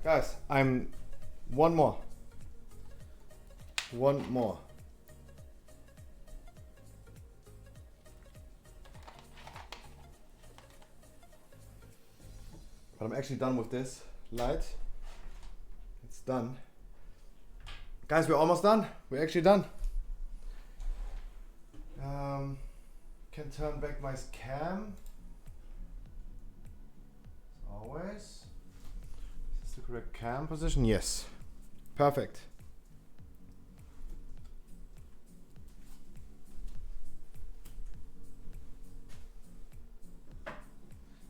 Guys, I'm one more. One more. But I'm actually done with this light. It's done. Guys, we're almost done. We're actually done. Can turn back my cam. As always. Is this the correct cam position? Yes. Perfect.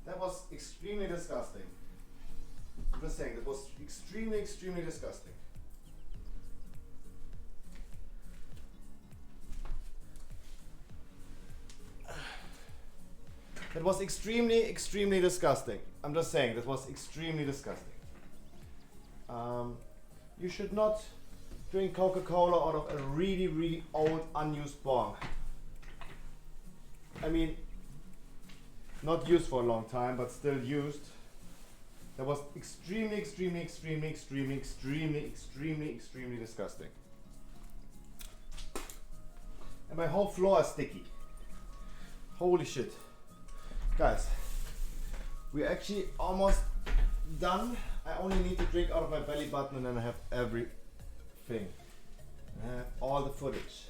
That was extremely disgusting. I'm just saying, that was extremely, extremely disgusting. That was extremely, extremely disgusting. I'm just saying, that was extremely disgusting. You should not drink Coca-Cola out of a really, really old, unused bong. I mean, not used for a long time, but still used. That was extremely, extremely, extremely, extremely, extremely, extremely, extremely disgusting. And my whole floor is sticky. Holy shit. Guys, we're actually almost done. I only need to drink out of my belly button and then I have everything. I have all the footage.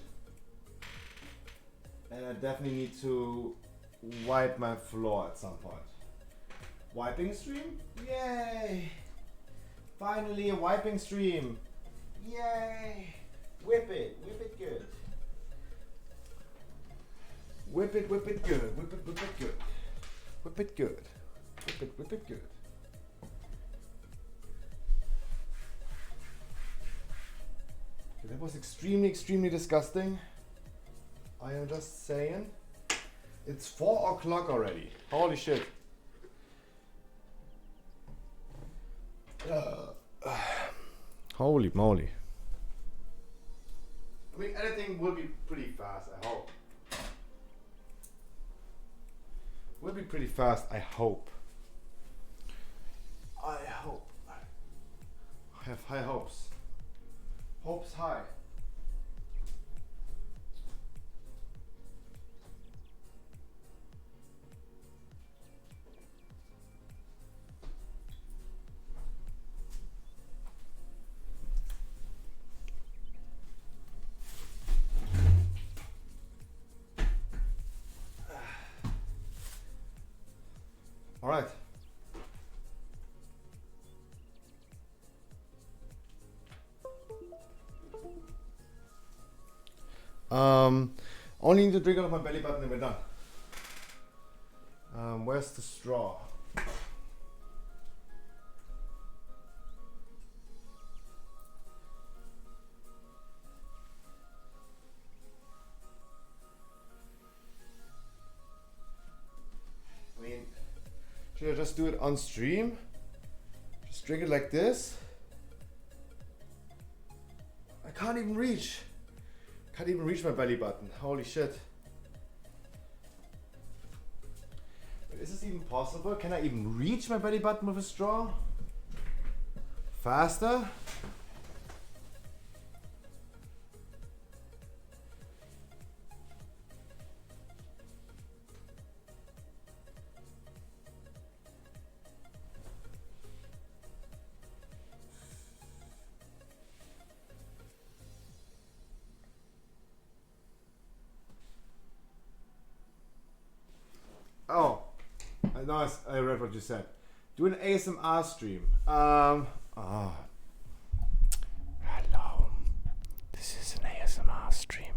And I definitely need to wipe my floor at some point. Wiping stream? Yay! Finally a wiping stream. Yay! Whip it good. Whip it good, whip it good. Whip it good. Whip it good. Okay, that was extremely, extremely disgusting. I am just saying. It's 4 o'clock already. Holy shit. Holy moly. I mean, editing will be pretty fast, I hope. Will be pretty fast, I hope. I hope. I have high hopes. Hopes high. All right. Only need to drink out of my belly button and we're done. Where's the straw? I mean, should I just do it on stream? Just drink it like this? I can't even reach. Can't even reach my belly button. Holy shit. Wait, is this even possible? Can I even reach my belly button with a straw? Faster? Oh, I read what you said. Do an ASMR stream. Hello. This is an ASMR stream.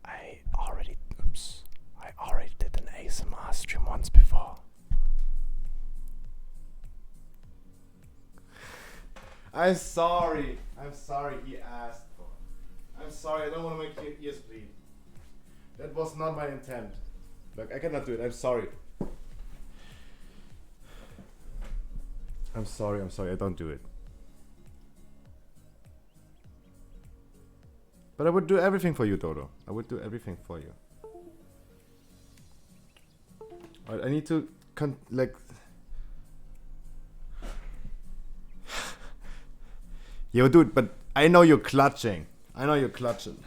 I already did an ASMR stream once before. I'm sorry he asked for it. I'm sorry, I don't want to make your ears bleed. That was not my intent. Look, I cannot do it. I'm sorry. I'm sorry. I don't do it. But I would do everything for you, Dodo. I would do everything for you. Alright, I need to like. Yo, dude, but I know you're clutching. I know you're clutching.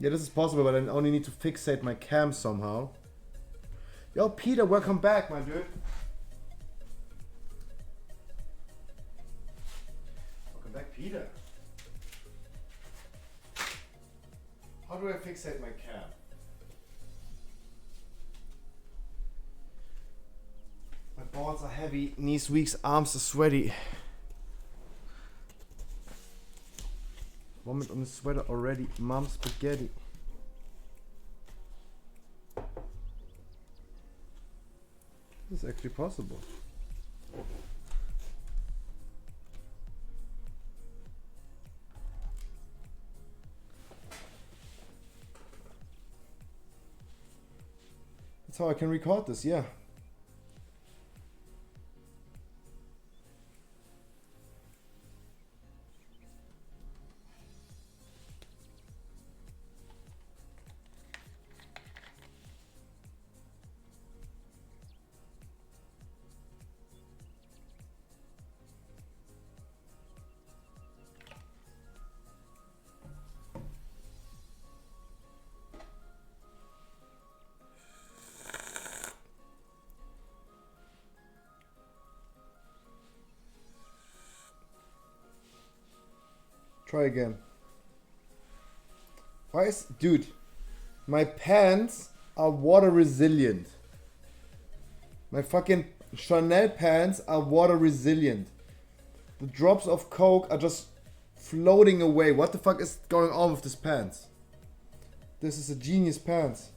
Yeah, this is possible, but I only need to fixate my cam somehow. Yo, Peter, welcome back, my dude. Welcome back, Peter. How do I fixate my cam? My balls are heavy, knees weak, arms are sweaty. Vomit on the sweater already. Mom spaghetti. This is actually possible. That's how I can record this, yeah. Try again. Why is... Dude, my pants are water resilient. My fucking Chanel pants are water resilient. The drops of Coke are just floating away. What the fuck is going on with this pants? This is a genius pants.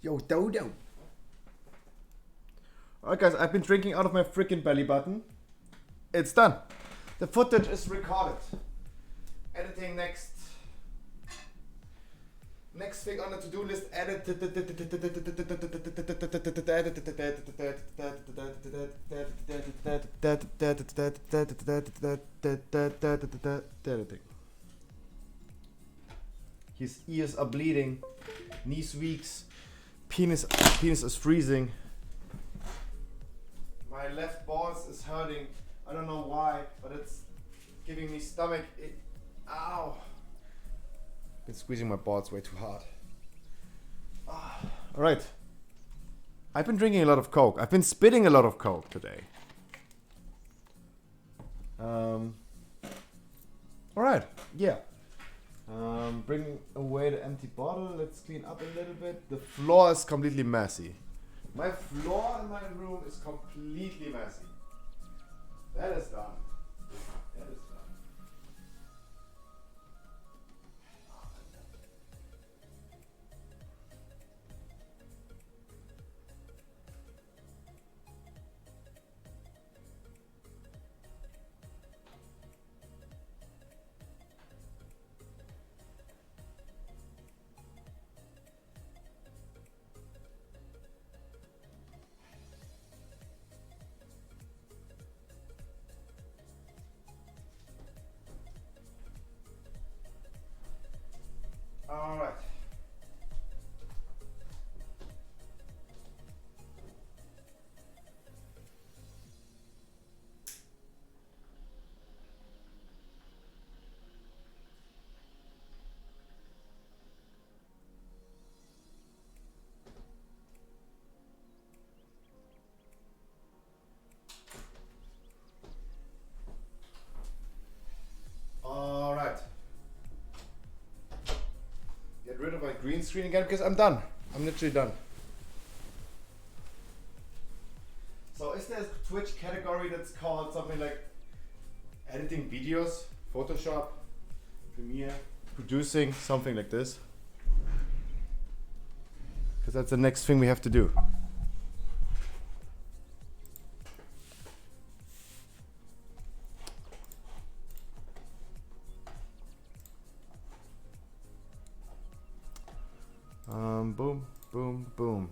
Yo, Dodo. Alright guys, I've been drinking out of my freaking belly button. It's done. The footage is recorded. Editing next. Next thing on the to-do list, edit. Editing. His ears are bleeding. Knees weaks. Penis is freezing. My left balls is hurting. I don't know why, but it's giving me stomach. Ow! Been squeezing my balls way too hard. All right. I've been drinking a lot of Coke. I've been spitting a lot of Coke today. All right. Yeah. Bring away the empty bottle. Let's clean up a little bit. The floor is completely messy. My floor in my room is completely messy. That is done. That is done. rid of my green screen again because I'm done. I'm literally done. So is there a Twitch category that's called something like editing videos, Photoshop, Premiere, producing, something like this? Because that's the next thing we have to do. Boom, boom, boom.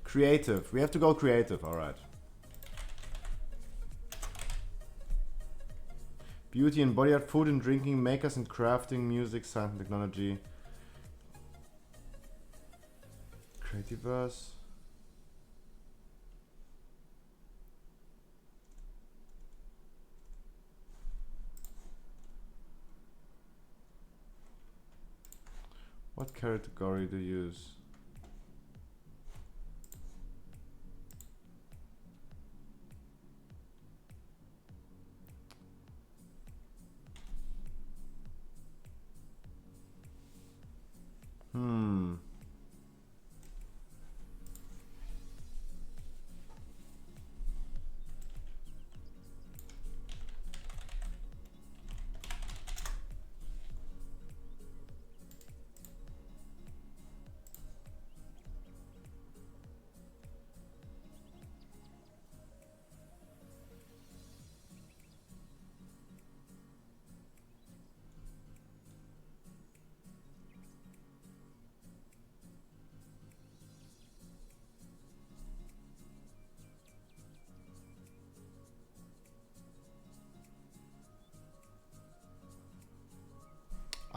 Creative. We have to go creative, alright. Beauty and body art, food and drinking, makers and crafting, music, science and technology. Creativerse. What category to use?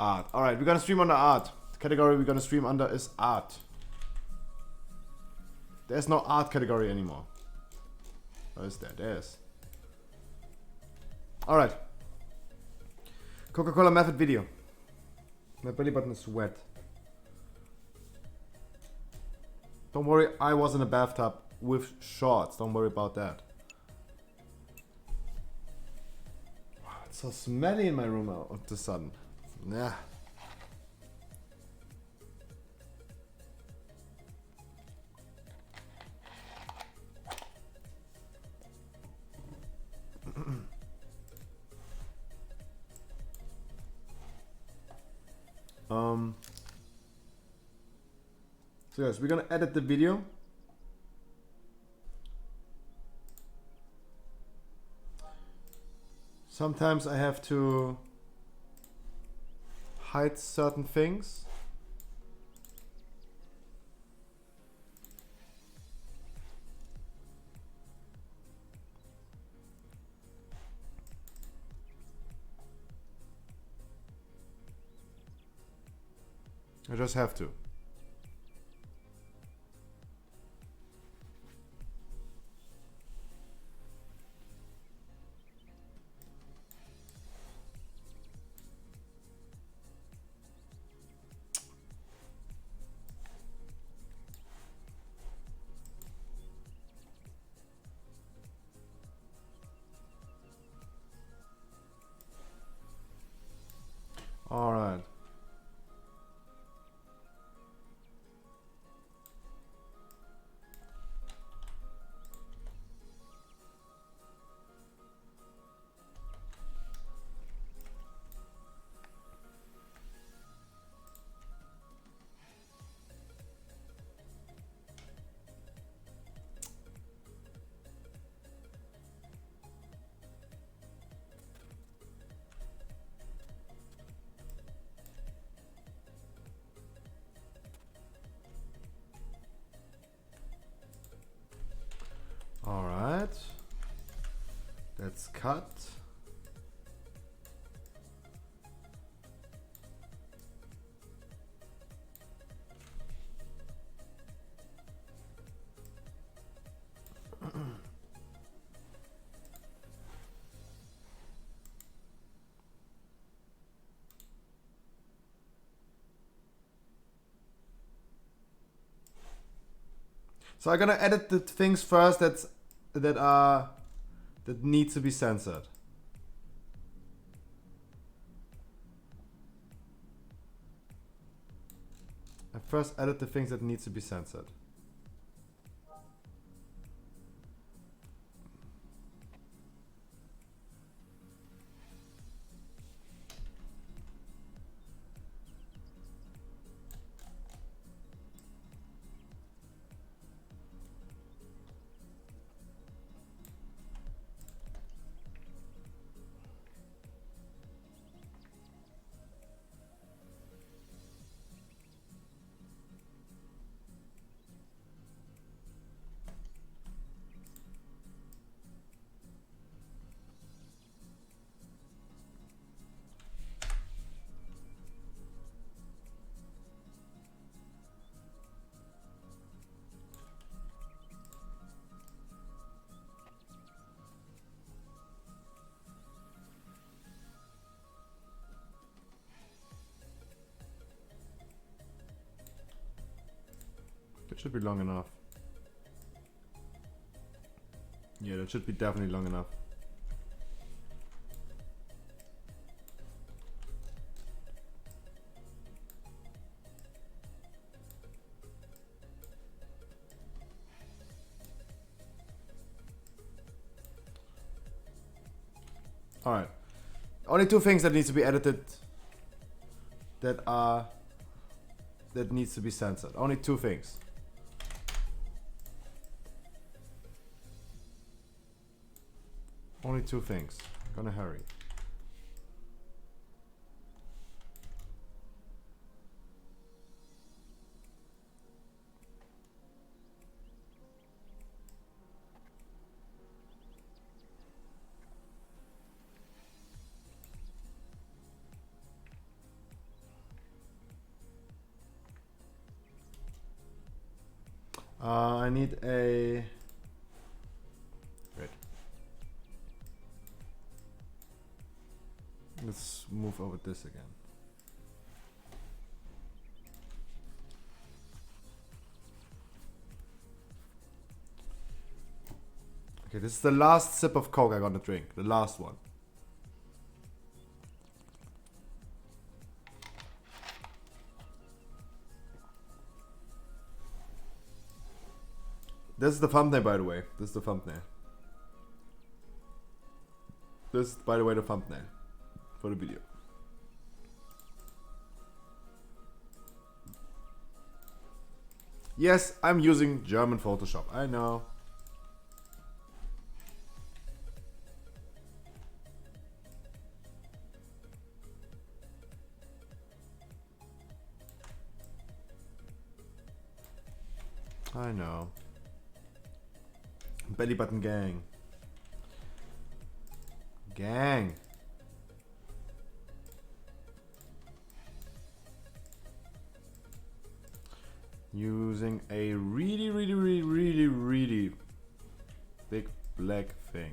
Art. Alright, we're gonna stream under art. The category we're gonna stream under is art. There's no art category anymore. Or is there? There's. Alright. Coca-Cola method video. My belly button is wet. Don't worry, I was in a bathtub with shorts. Don't worry about that. Wow, it's so smelly in my room all of a sudden. Nah. So yes, we're gonna edit the video. Sometimes I have to hide certain things. I just have to. All right. Let's cut. So I'm gonna edit the things first that need to be censored. I first edit the things that need to be censored. That should be long enough. Yeah, that should be definitely long enough. Alright. Only two things that needs to be edited that needs to be censored. Only two things. Only two things. Gonna hurry. I need a... Wait. Let's move over this again. Okay, this is the last sip of Coke I'm gonna drink. The last one. This is the thumbnail, by the way. This is the thumbnail. This is, by the way, the thumbnail for the video. Yes, I'm using German Photoshop. I know. I know. Belly button gang. Gang. Using a really big black thing.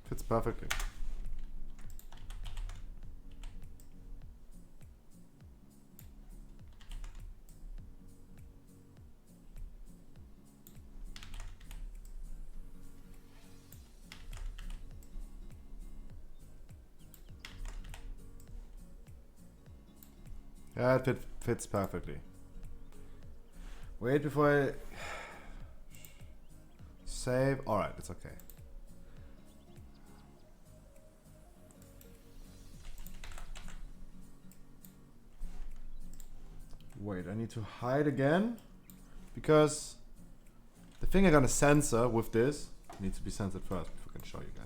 Fits perfectly. Yeah, it fits perfectly. Wait before I save. Alright, it's okay. wait, I need to hide again because the thing I'm gonna censor with this needs to be censored first before I can show you guys.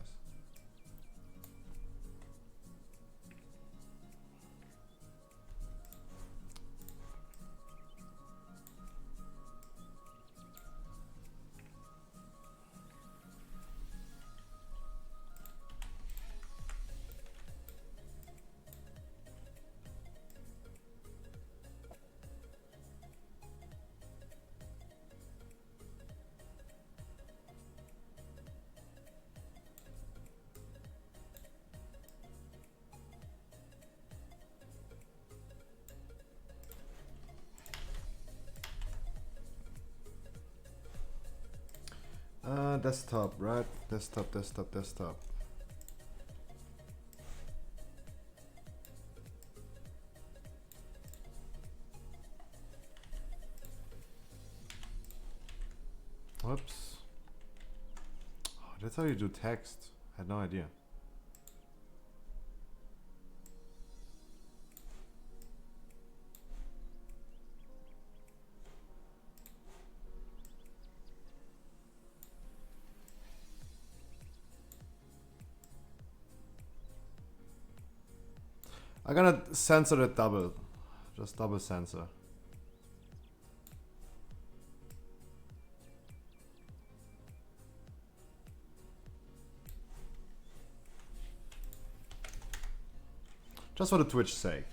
Desktop, right? Desktop. Whoops. Oh, that's how you do text. I had no idea. I'm gonna censor it double. Just double censor. Just for the Twitch sake.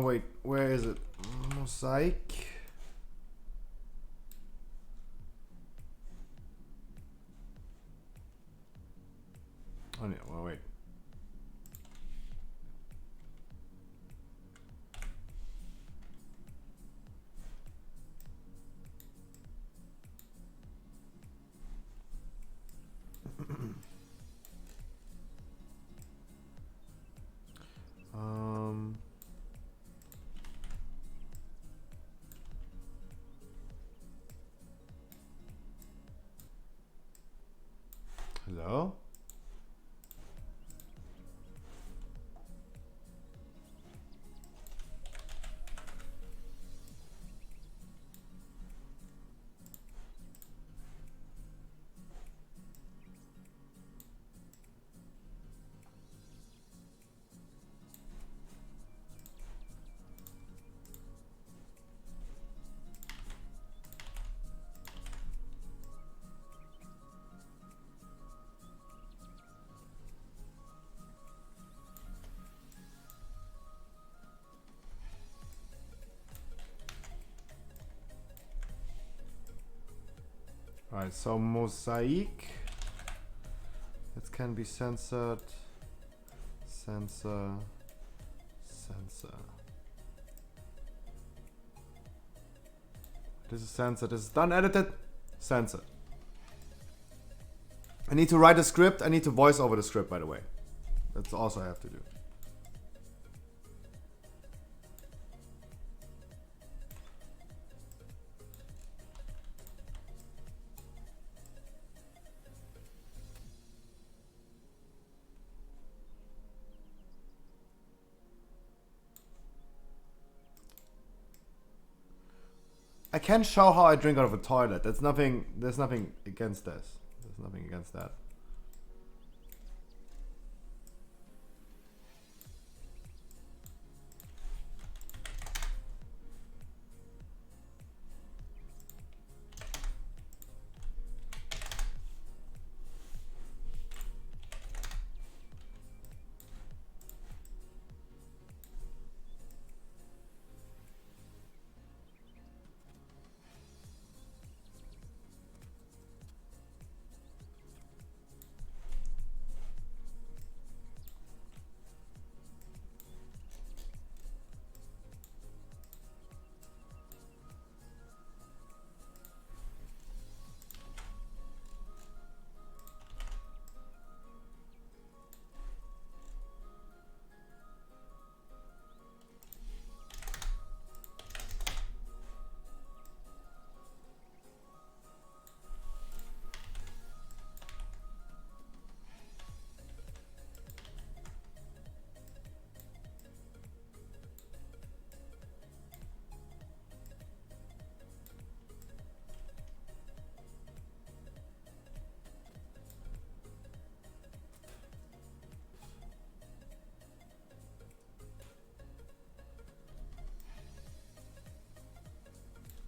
Wait, where is it? Mosaic. Oh, yeah, well, wait. Hello? Right, so mosaic. It can be censored. Censor. This is censored. This is done, edited, censored. I need to write a script. I need to voice over the script, by the way. That's also I have to do. I can show how I drink out of a toilet. There's nothing against this. There's nothing against that.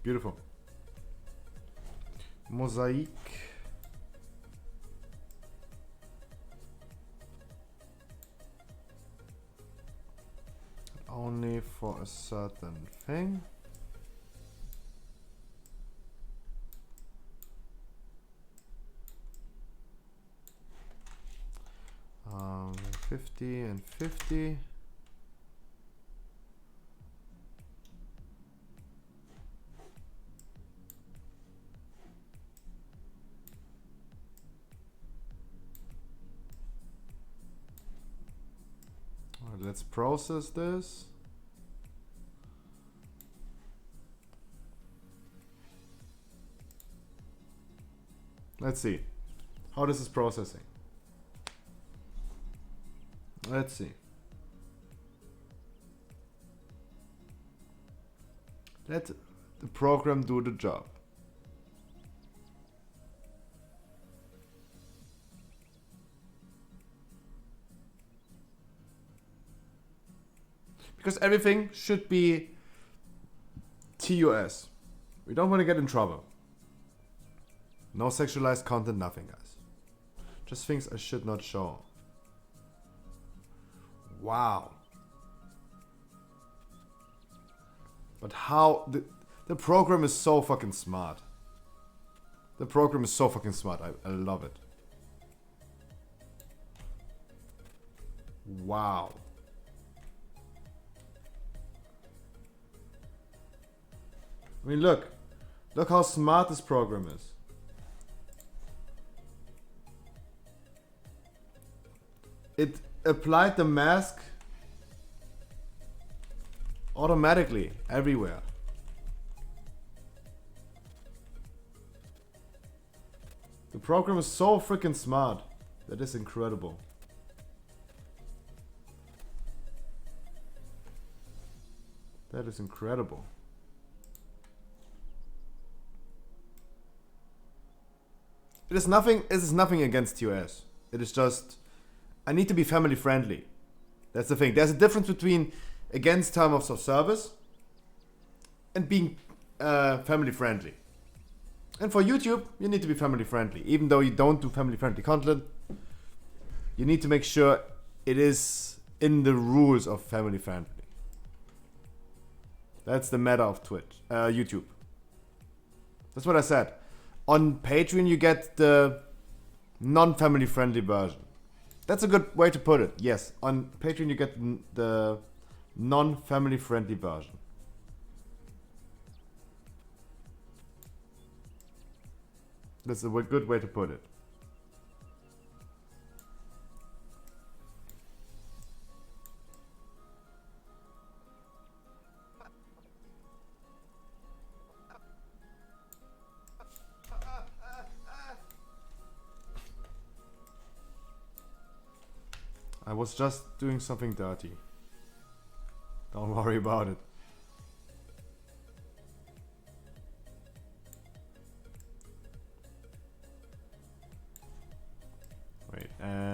Beautiful. Mosaic. Only for a certain thing. Um, 50 and 50. Let's process this. Let's see. How this is processing. Let's see. Let the program do the job. Because everything should be TOS. We don't want to get in trouble. No sexualized content, nothing, guys. Just things I should not show. Wow. But how... The program is so fucking smart. The program is so fucking smart. I love it. Wow. I mean, look. Look how smart this program is. It applied the mask automatically everywhere. The program is so freaking smart. That is incredible. That is incredible. It is nothing against TOS. It is just, I need to be family friendly. That's the thing. There's a difference between against terms of service and being family friendly. And for YouTube, you need to be family friendly. Even though you don't do family friendly content, you need to make sure it is in the rules of family friendly. That's the meta of YouTube. That's what I said. On Patreon, you get the non-family friendly version. That's a good way to put it. Yes, on Patreon, you get the non-family friendly version. That's a good way to put it. I was just doing something dirty. Don't worry about it.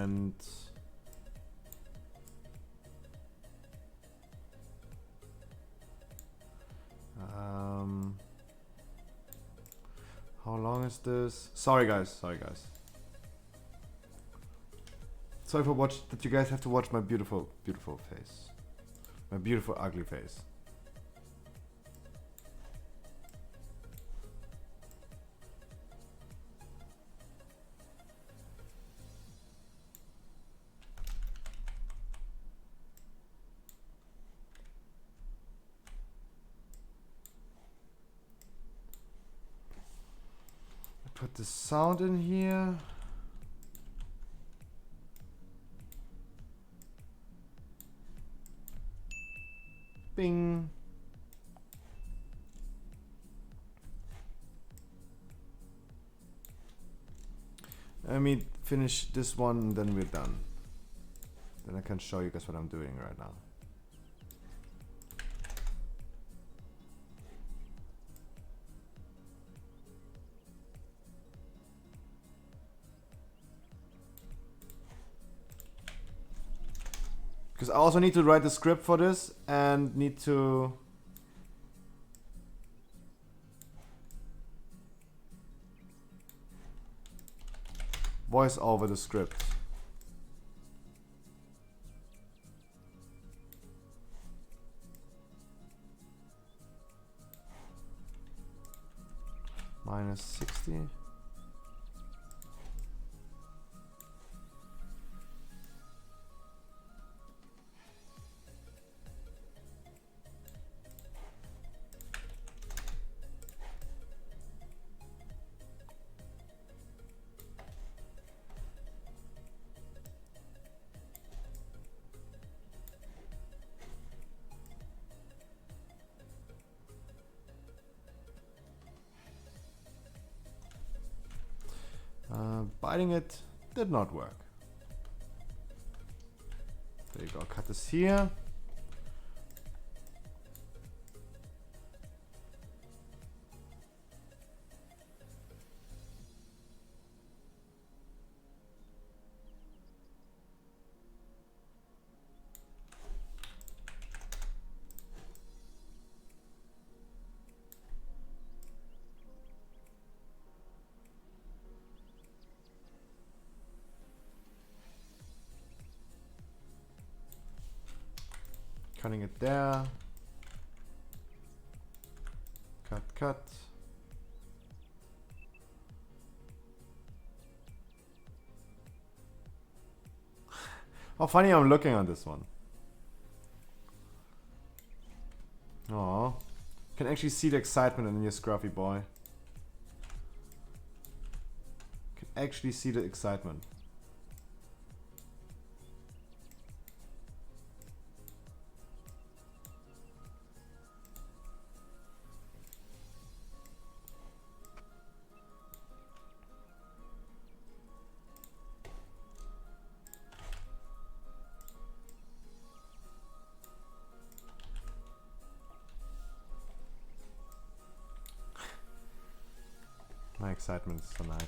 and how long is this? Sorry guys. Sorry for that you guys have to watch my beautiful face. My beautiful ugly face. Put the sound in here. Bing. Let me finish this one and then we're done. Then I can show you guys what I'm doing right now. Because I also need to write the script for this and need to voice over the script. Minus 60. Biting it did not work. There you go. Cut this here. Cutting it there. Cut. How funny I'm looking on this one. Oh, can actually see the excitement in your scruffy boy. Can actually see the excitement. My excitement is so nice.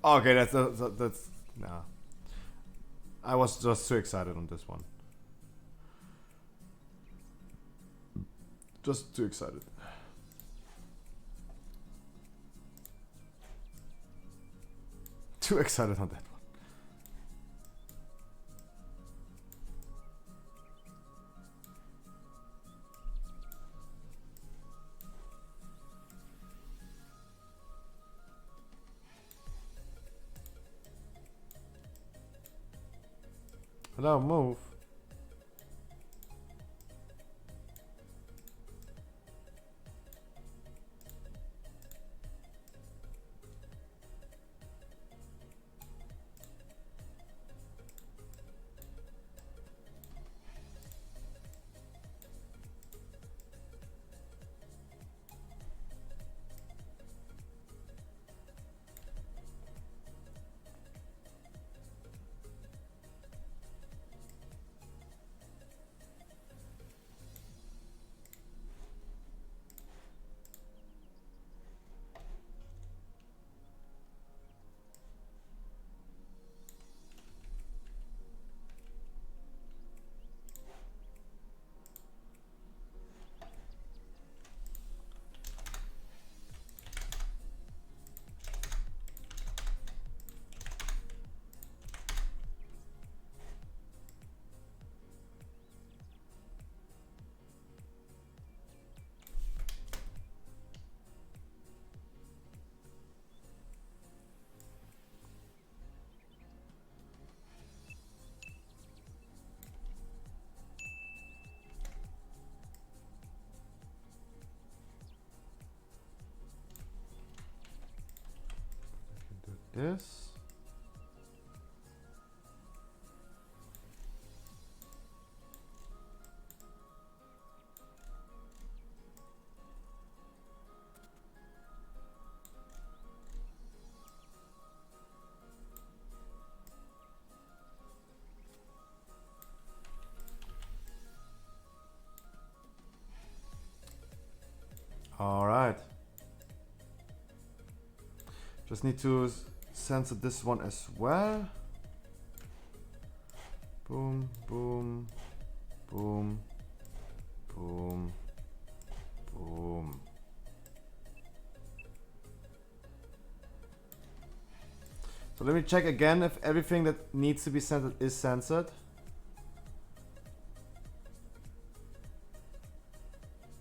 Okay, that's no. I was just too excited on this one. Just too excited. Too excited on that one. Hello, move. This. All right. Just need to censor this one as well. Boom, boom, boom, boom, boom. So let me check again if everything that needs to be censored is censored.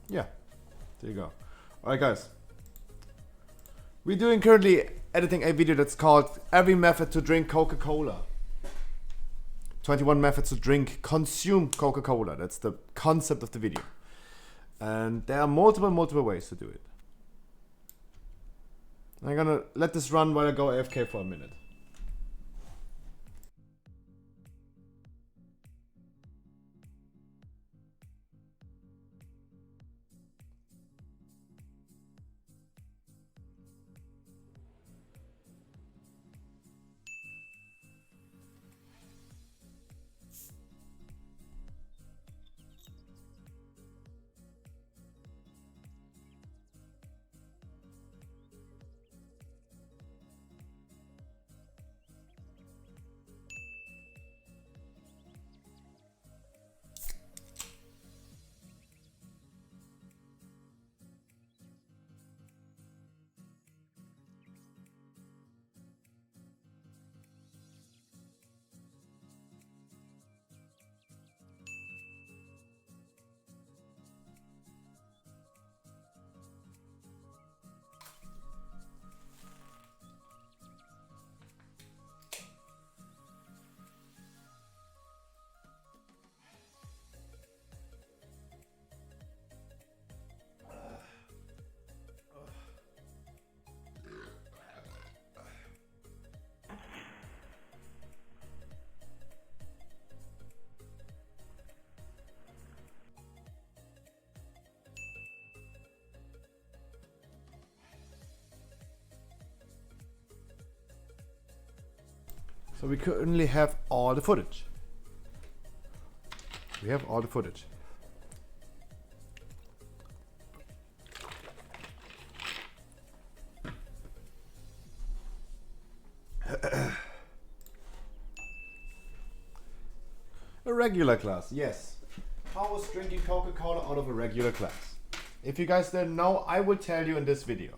Yeah, there you go. Alright guys, we're doing currently editing a video that's called Every Method to Drink Coca-Cola. 21 methods to consume Coca-Cola. That's the concept of the video. And there are multiple ways to do it. I'm gonna let this run while I go AFK for a minute. So we currently have all the footage. We have all the footage. regular glass, yes. How was drinking Coca-Cola out of a regular glass? If you guys didn't know, I will tell you in this video.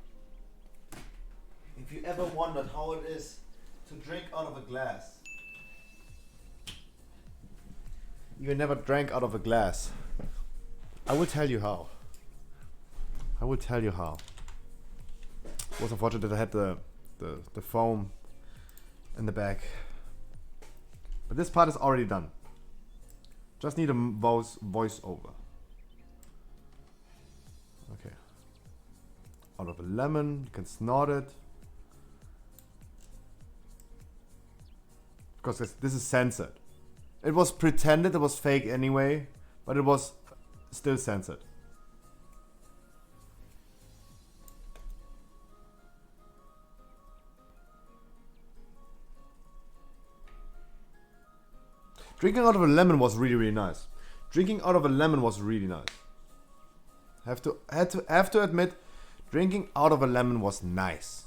If you ever wondered how it is to drink out of a glass. You never drank out of a glass. I will tell you how. I will tell you how. It was unfortunate that I had the foam in the back. But this part is already done. Just need a voice over. Okay. Out of a lemon, you can snort it. Because this is censored. It was pretended, it was fake anyway, but it was still censored. Drinking out of a lemon was really nice. Drinking out of a lemon was really nice. Have to admit, drinking out of a lemon was nice.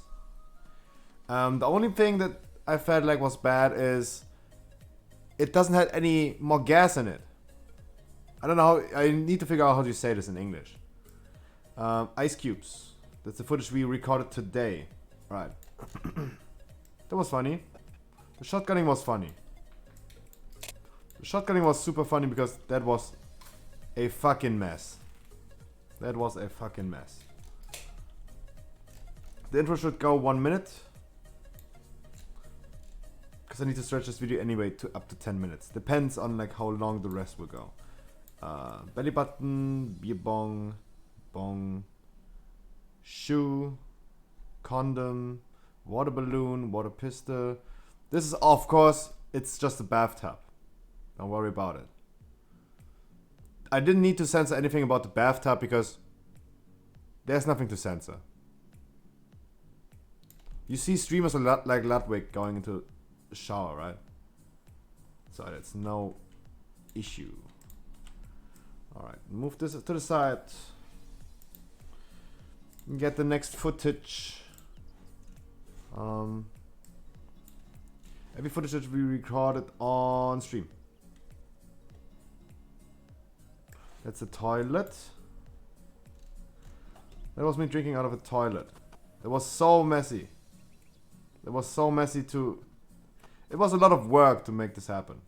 The only thing that I felt like was bad is it doesn't have any more gas in it. I don't know how. I need to figure out how to say this in English. Ice cubes. That's the footage we recorded today. Right. That was funny. The shotgunning was funny. The shotgunning was super funny because that was a fucking mess. That was a fucking mess. The intro should go 1 minute. Because I need to stretch this video anyway to up to 10 minutes. Depends on like how long the rest will go. Belly button, beer bong, bong, shoe, condom, water balloon, water pistol. This is of course, it's just a bathtub. Don't worry about it. I didn't need to censor anything about the bathtub because there's nothing to censor. You see streamers a lot like Ludwig going into the shower, right? So that's no issue. Alright, move this to the side. Get the next footage. Every footage that we recorded on stream. That's a toilet. That was me drinking out of a toilet. It was so messy. It was so messy to... It was a lot of work to make this happen.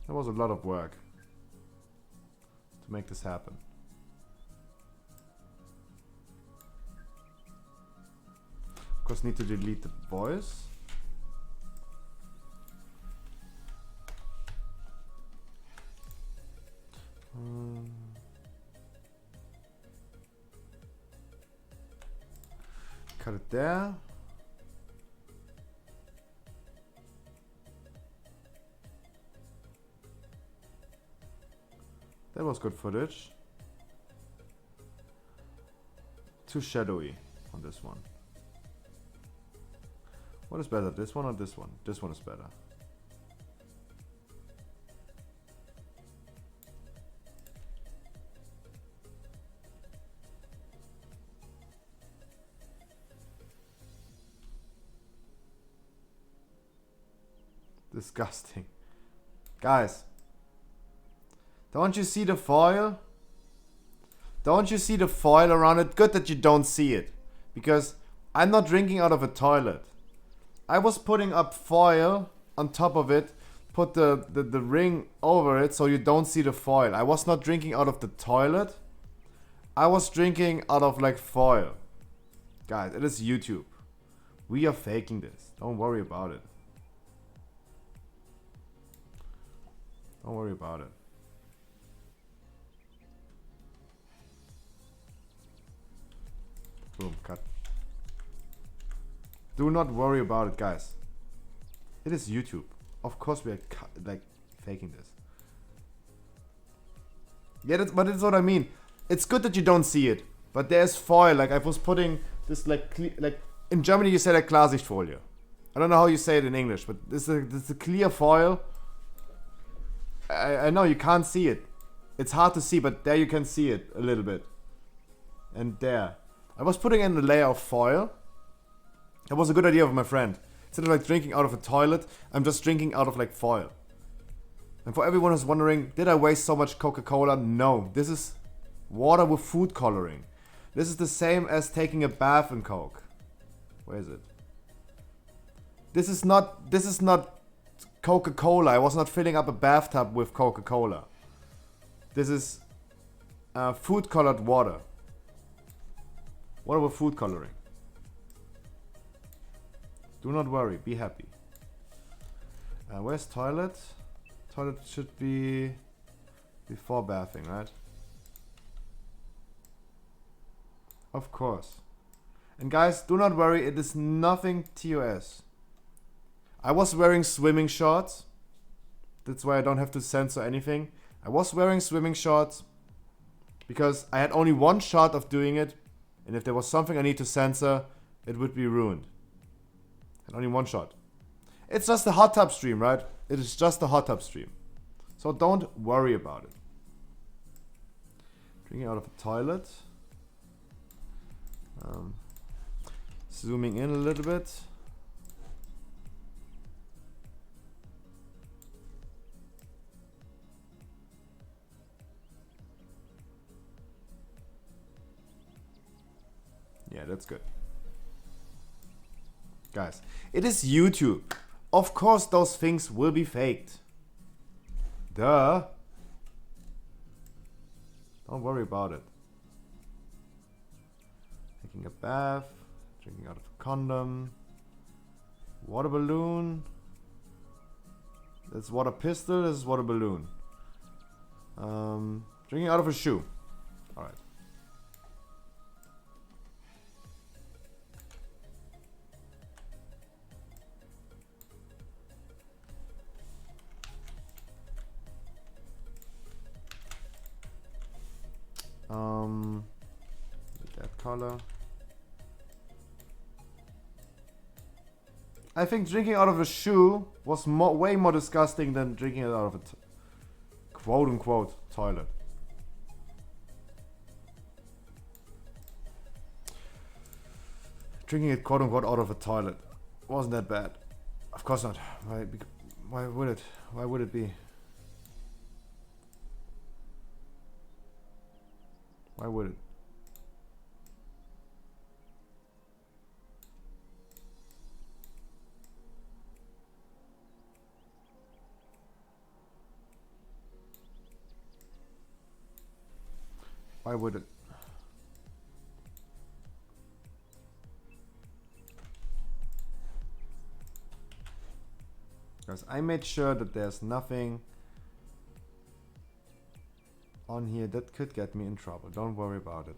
It was a lot of work to make this happen. Of course, need to delete the voice. Cut it there. That was good footage. Too shadowy on this one. What is better, this one or this one? This one is better. Disgusting. Guys, don't you see the foil? Don't you see the foil around it? Good that you don't see it. Because I'm not drinking out of a toilet. I was putting up foil on top of it. Put the ring over it so you don't see the foil. I was not drinking out of the toilet. I was drinking out of like foil. Guys, it is YouTube. We are faking this. Don't worry about it. Don't worry about it. Boom, cut. Do not worry about it, guys. It is YouTube. Of course we are like faking this. Yeah, but that's what I mean. It's good that you don't see it, but there's foil. Like I was putting this like in Germany you say like Klarsichtfolie. I don't know how you say it in English, but this is a clear foil. I know you can't see it. It's hard to see, but there you can see it a little bit. And there. I was putting in a layer of foil. That was a good idea of my friend. Instead of like drinking out of a toilet, I'm just drinking out of like foil. And for everyone who's wondering, did I waste so much Coca-Cola? No, this is water with food coloring. This is the same as taking a bath in Coke. Where is it? This is not Coca-Cola. I was not filling up a bathtub with Coca-Cola. This is food colored water. Water with food coloring. Do not worry, be happy. Where's toilet? Toilet should be before bathing, right? Of course. And guys, do not worry, it is nothing TOS. I was wearing swimming shorts. That's why I don't have to censor anything. I was wearing swimming shorts because I had only one shot of doing it. And if there was something I need to censor, it would be ruined. And only one shot. It's just a hot tub stream, right? It is just a hot tub stream. So don't worry about it. Drinking out of a toilet. Zooming in a little bit. Yeah, that's good. Guys, it is YouTube. Of course those things will be faked. Duh. Don't worry about it. Taking a bath, drinking out of a condom, water balloon. That's water pistol, this is water balloon. Drinking out of a shoe. Alright. That color. I think drinking out of a shoe was way more disgusting than drinking it out of a quote-unquote toilet. Drinking it quote-unquote out of a toilet wasn't that bad. Of course not. Why would it? Why would it be? Why would it? Why would it? Guys, I made sure that there's nothing on here that could get me in trouble. Don't worry about it.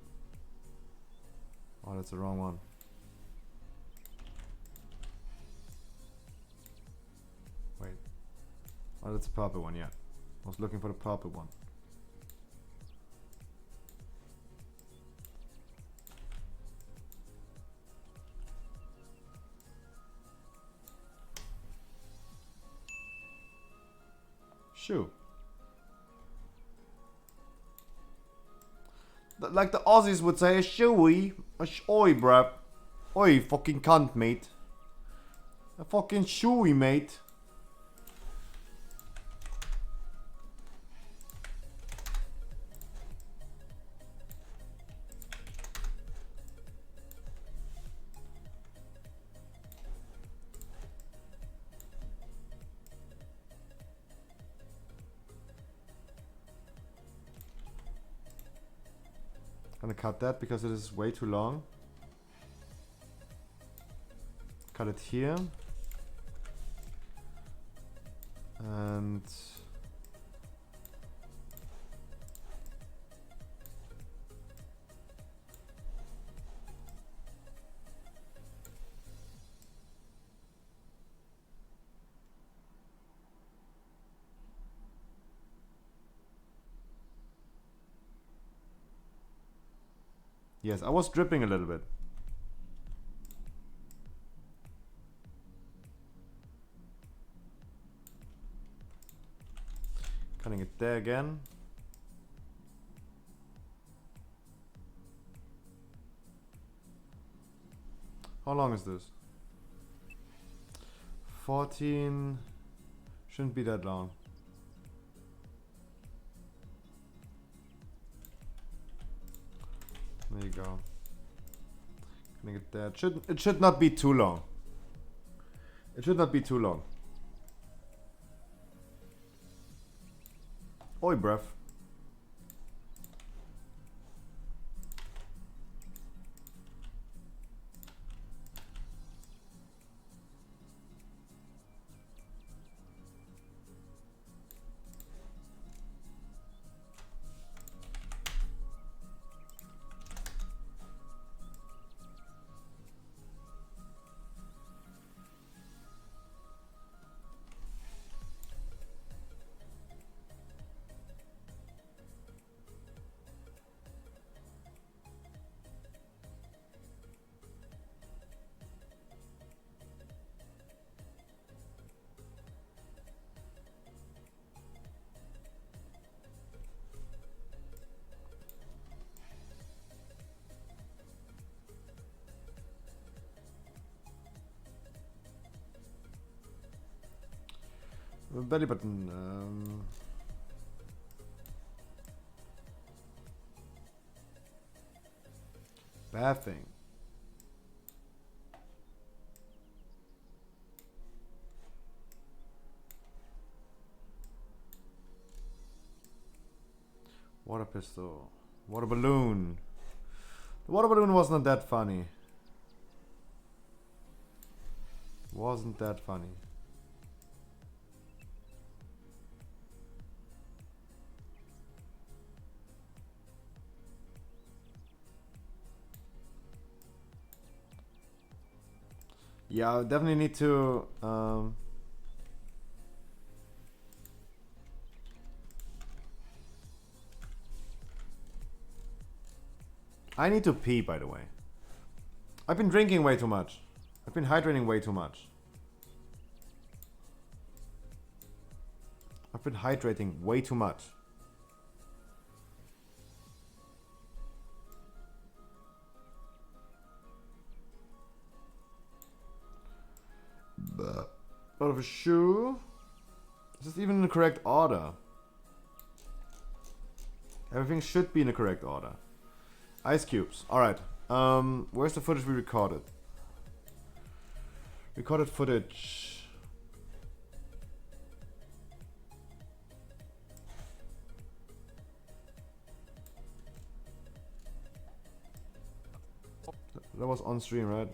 Oh, that's the wrong one. Wait. Oh, that's the purple one, yeah. I was looking for the purple one. Shoe. Like the Aussies would say, a shoey. Oi, bruh. Oi, fucking cunt, mate. A fucking shoey, mate. Gonna cut that because it is way too long. Cut it here. And yes, I was dripping a little bit. Cutting it there again. How long is this? 14. Shouldn't be that long. There you go. Can I get that? It should not be too long. It should not be too long. Oi, bruv. Belly button. Bathing. Water pistol. Water balloon. The water balloon wasn't that funny. Wasn't that funny. Yeah, I definitely need to I need to pee, by the way. I've been drinking way too much. I've been hydrating way too much. I've been hydrating way too much. Out of a shoe. Is this even in the correct order? Everything should be in the correct order. Ice cubes. Alright. Where's the footage we recorded? Recorded footage. That was on stream, right?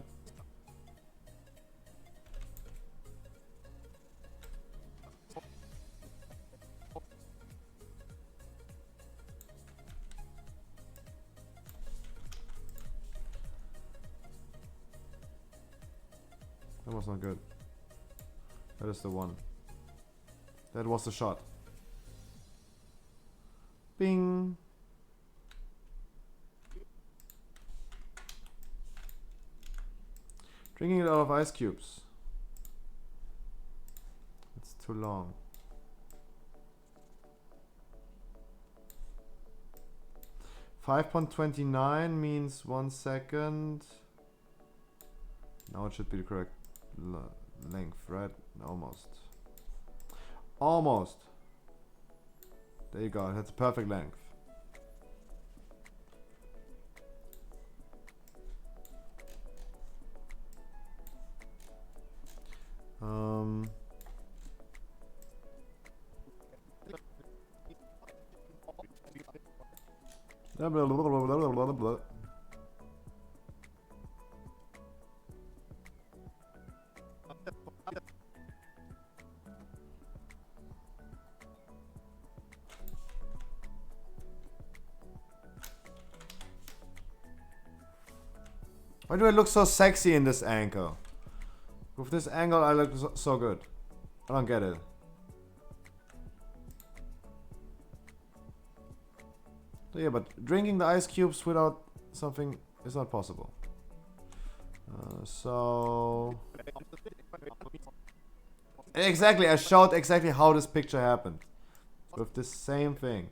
That was not good. That is the one. That was the shot. Bing. Drinking it out of ice cubes. It's too long. .29 means 1 second. Now it should be the correct length, right? Almost. Almost. There you go. That's a perfect length. Blah, blah, blah, blah, blah, blah, blah. Why do I look so sexy in this angle? With this angle I look so good. I don't get it. So yeah, but drinking the ice cubes without something is not possible. So... Exactly, I showed exactly how this picture happened. With the same thing.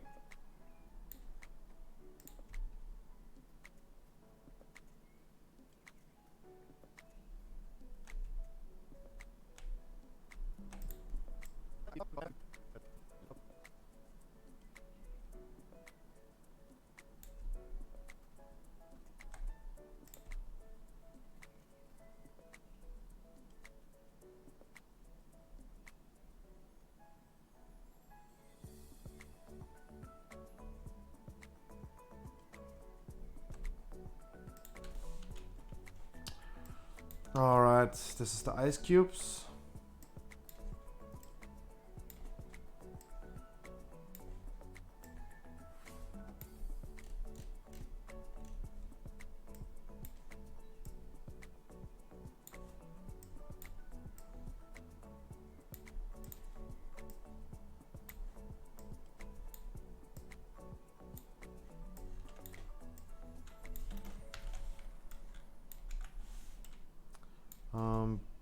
Alright, this is the ice cubes.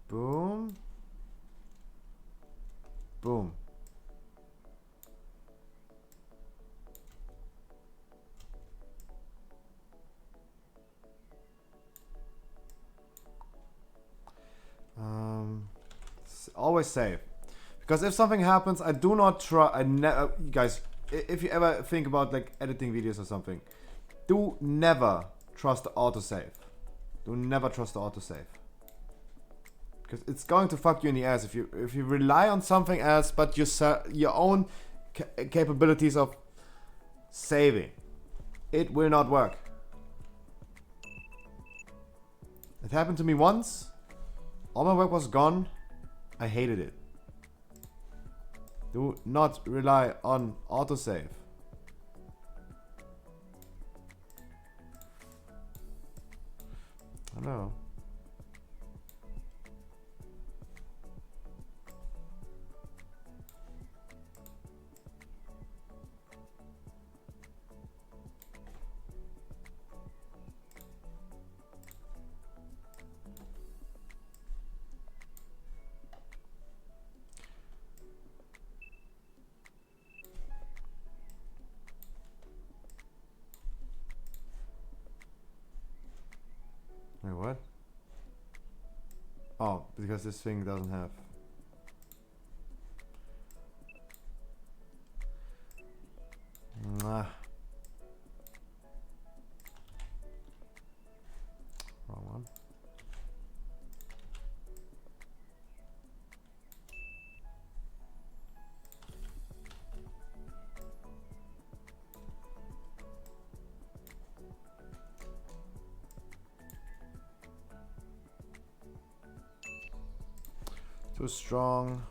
Boom. Boom. Always save. Because if something happens, I do not try. I never, guys. If you ever think about like editing videos or something, do never trust the autosave. Do never trust the autosave. Because it's going to fuck you in the ass if you rely on something else, but your own capabilities of saving. It will not work. It happened to me once. All my work was gone. I hated it. Do not rely on autosave. I know. Wait, what? Oh, because this thing doesn't have. Nah. Wrong one. Too strong.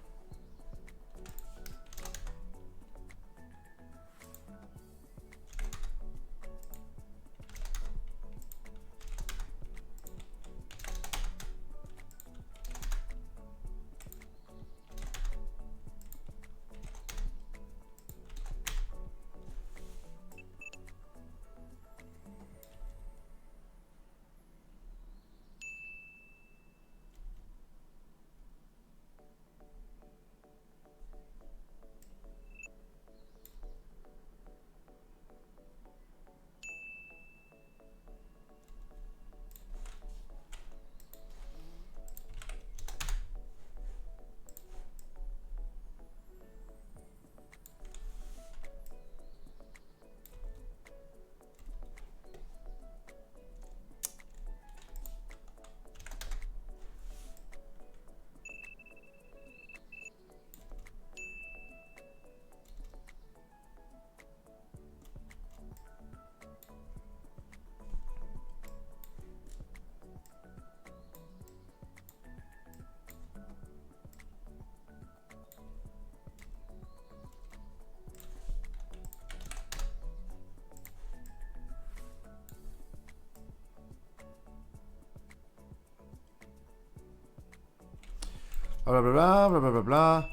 Blah blah blah blah blah blah blah.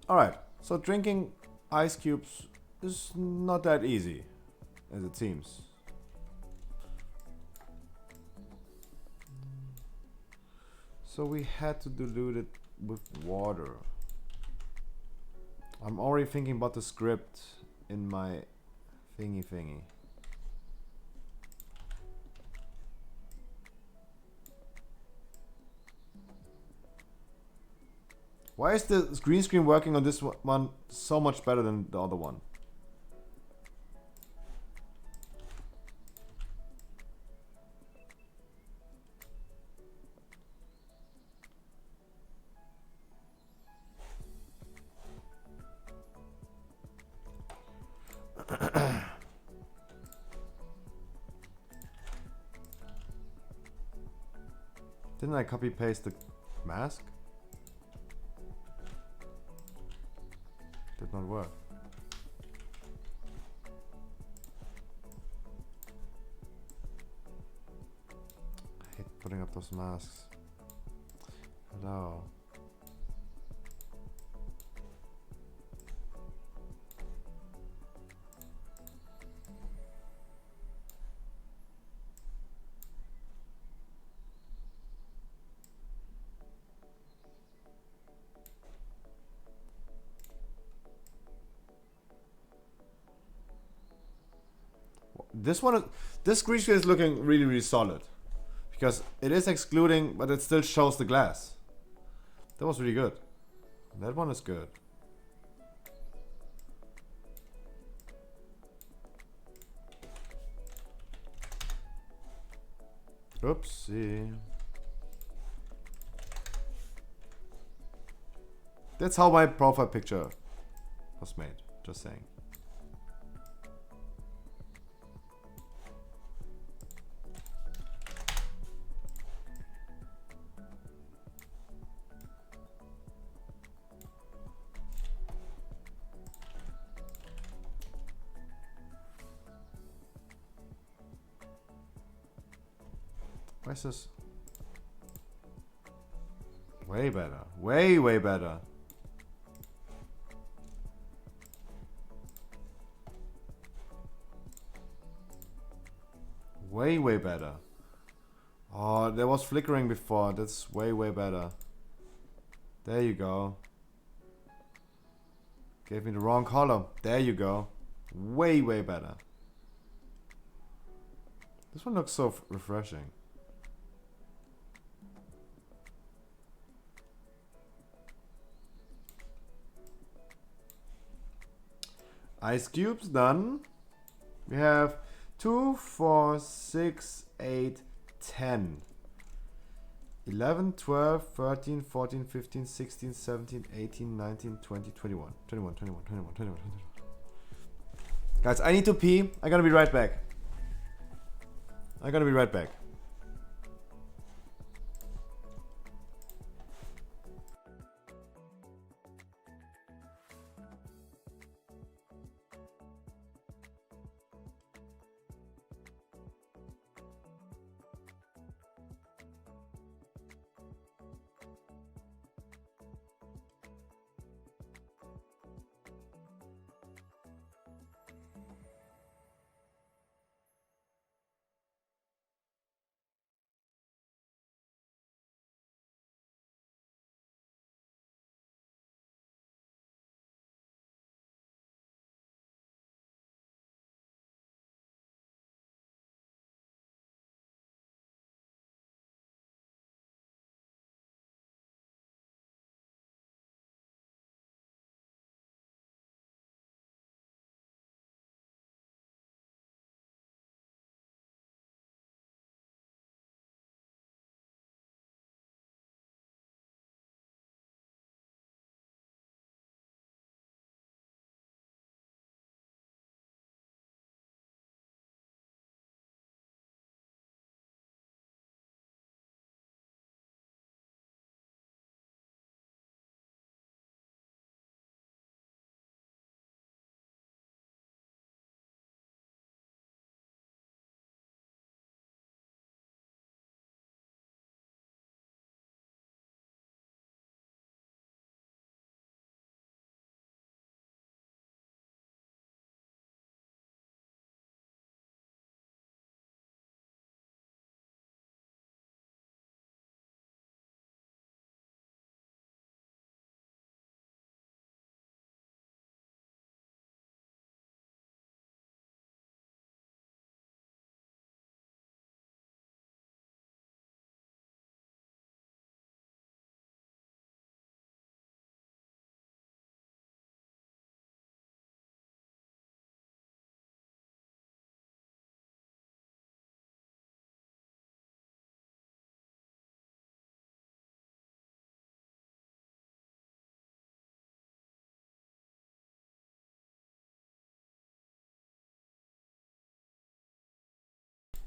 Alright, so drinking ice cubes is not that easy as it seems. So we had to dilute it with water. I'm already thinking about the script in my thingy. Why is the green screen working on this one so much better than the other one? Didn't I copy paste the mask? Did not work. I hate putting up those masks. Hello. This green screen is looking really, really solid. Because it is excluding, but it still shows the glass. That was really good. That one is good. Oopsie. That's how my profile picture was made. Just saying. Why is this? Way better. Way, way better. Way, way better. Oh, there was flickering before. That's way, way better. There you go. Gave me the wrong color. There you go. Way, way better. This one looks so refreshing. Ice cubes done. We have 2, 4, 6, 8, 10. 11, 12, 13, 14, 15, 16, 17, 18, 19, 20, 21. 21, 21, 21, 21, 21. Guys, I need to pee. I'm gonna be right back. I'm gonna be right back.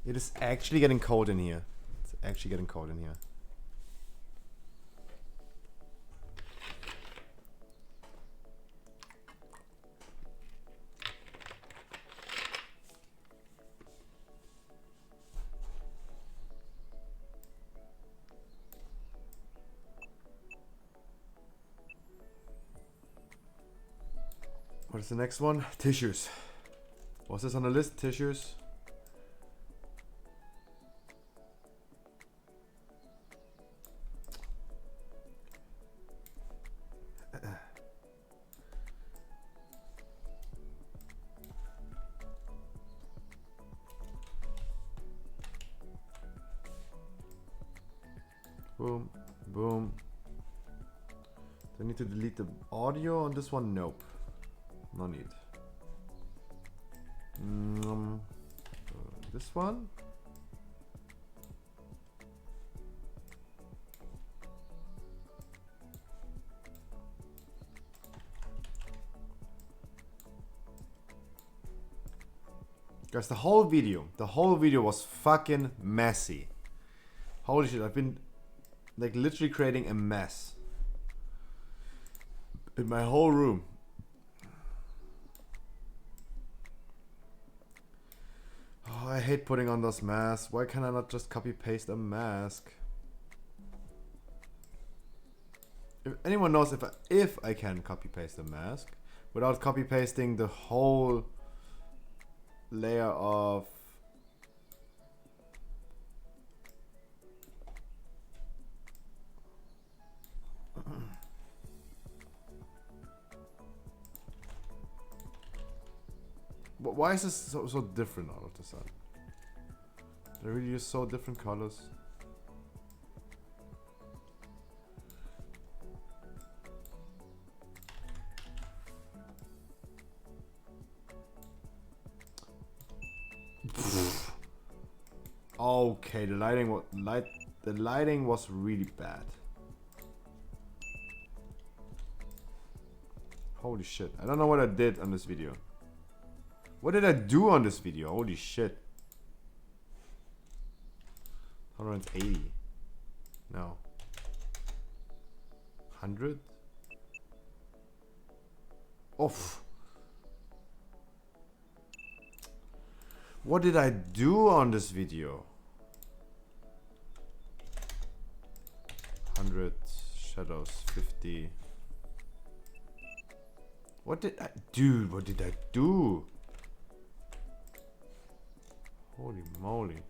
It is actually getting cold in here. It's actually getting cold in here. What is the next one? Tissues. What's this on the list? Tissues. Boom, boom. Do I need to delete the audio on this one? Nope. No need. This one? Guys, the whole video was fucking messy. Holy shit, I've been like literally creating a mess in my whole room. Oh, I hate putting on those masks. Why can I not just copy paste a mask? If anyone knows if I can copy paste a mask without copy pasting the whole layer of why is this so different all of a sudden? They really use so different colors. Okay, the lighting was really bad. Holy shit. I don't know what I did on this video. What did I do on this video? Holy shit. 180. No. 100? Oof. What did I do on this video? 100 shadows, 50. What did I do? What did I do? Holy moly.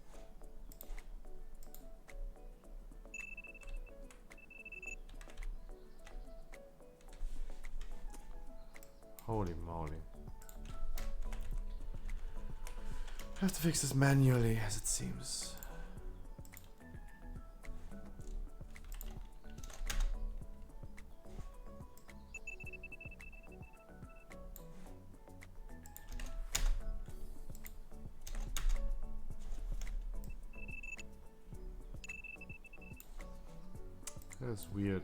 Holy moly. I have to fix this manually, as it seems. That's weird.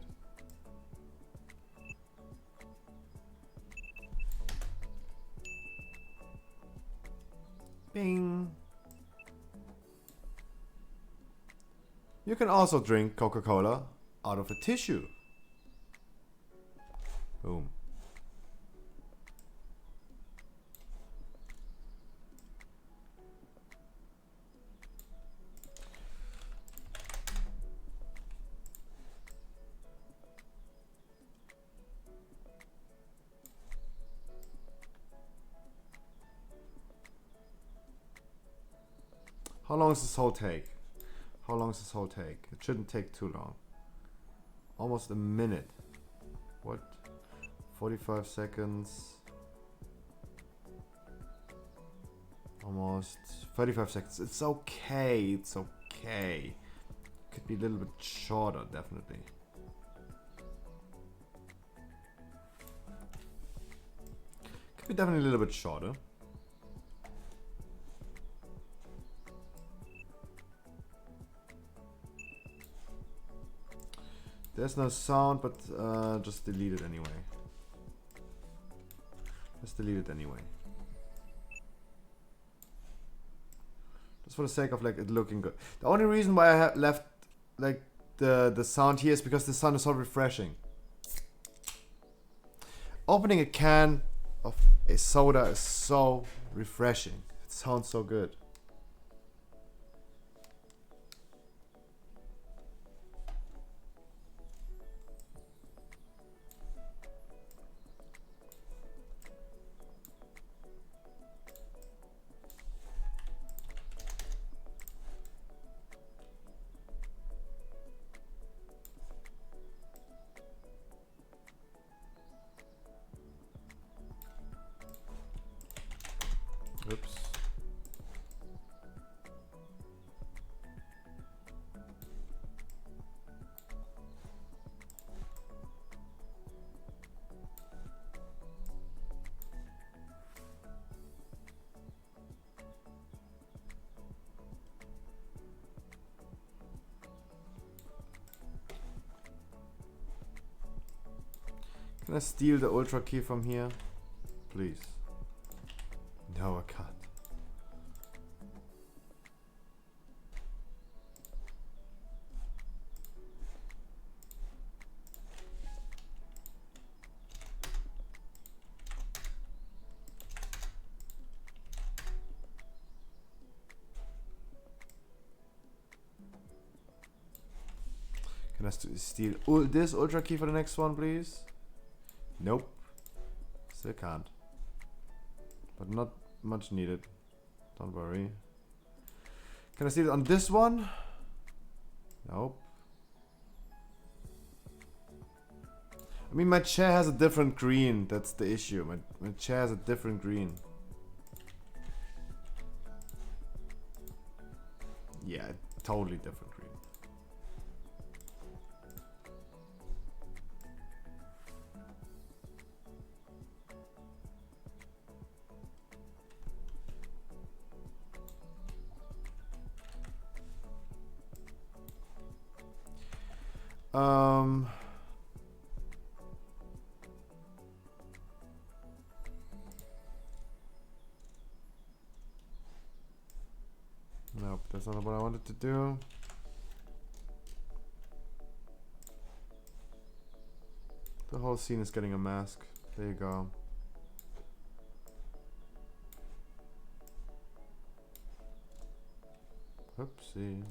Bing. You can also drink Coca-Cola out of a tissue. Boom. How long does this whole take? How long does this whole take? It shouldn't take too long. Almost a minute. What? 45 seconds. Almost 35 seconds. It's okay. It's okay. Could be a little bit shorter, definitely. Could be definitely a little bit shorter. There's no sound, but just delete it anyway. Just delete it anyway. Just for the sake of like it looking good. The only reason why I left like the sound here is because the sound is so refreshing. Opening a can of a soda is so refreshing. It sounds so good. Can I steal the ultra key from here? Please. No, I can't. Can I steal this ultra key for the next one, please? Nope. Still can't. But not much needed. Don't worry. Can I steal it on this one? Nope. I mean, my chair has a different green. That's the issue. My chair has a different green. Yeah, totally different green. Nope, that's not what I wanted to do. The whole scene is getting a mask. There you go. Oopsie.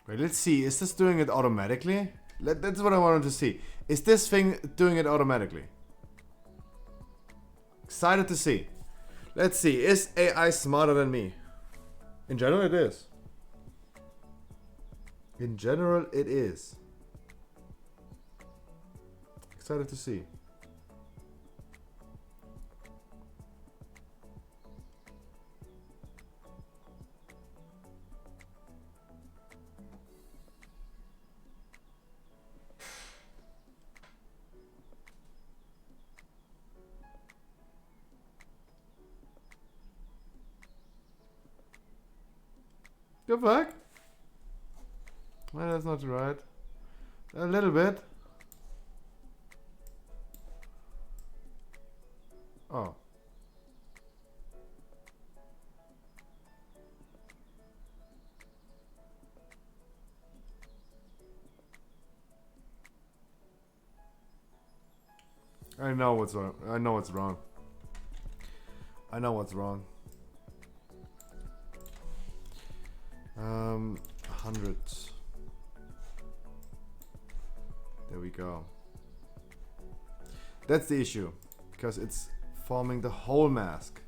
Wait, let's see. Is this doing it automatically? That's what I wanted to see. Is this thing doing it automatically? Excited to see. Let's see. Is AI smarter than me? In general, it is. In general, it is. Excited to see. The fuck? Well, that's not right. A little bit. Oh. I know what's wrong. I know what's wrong. I know what's wrong. 100. There we go. That's the issue, because it's forming the whole mask.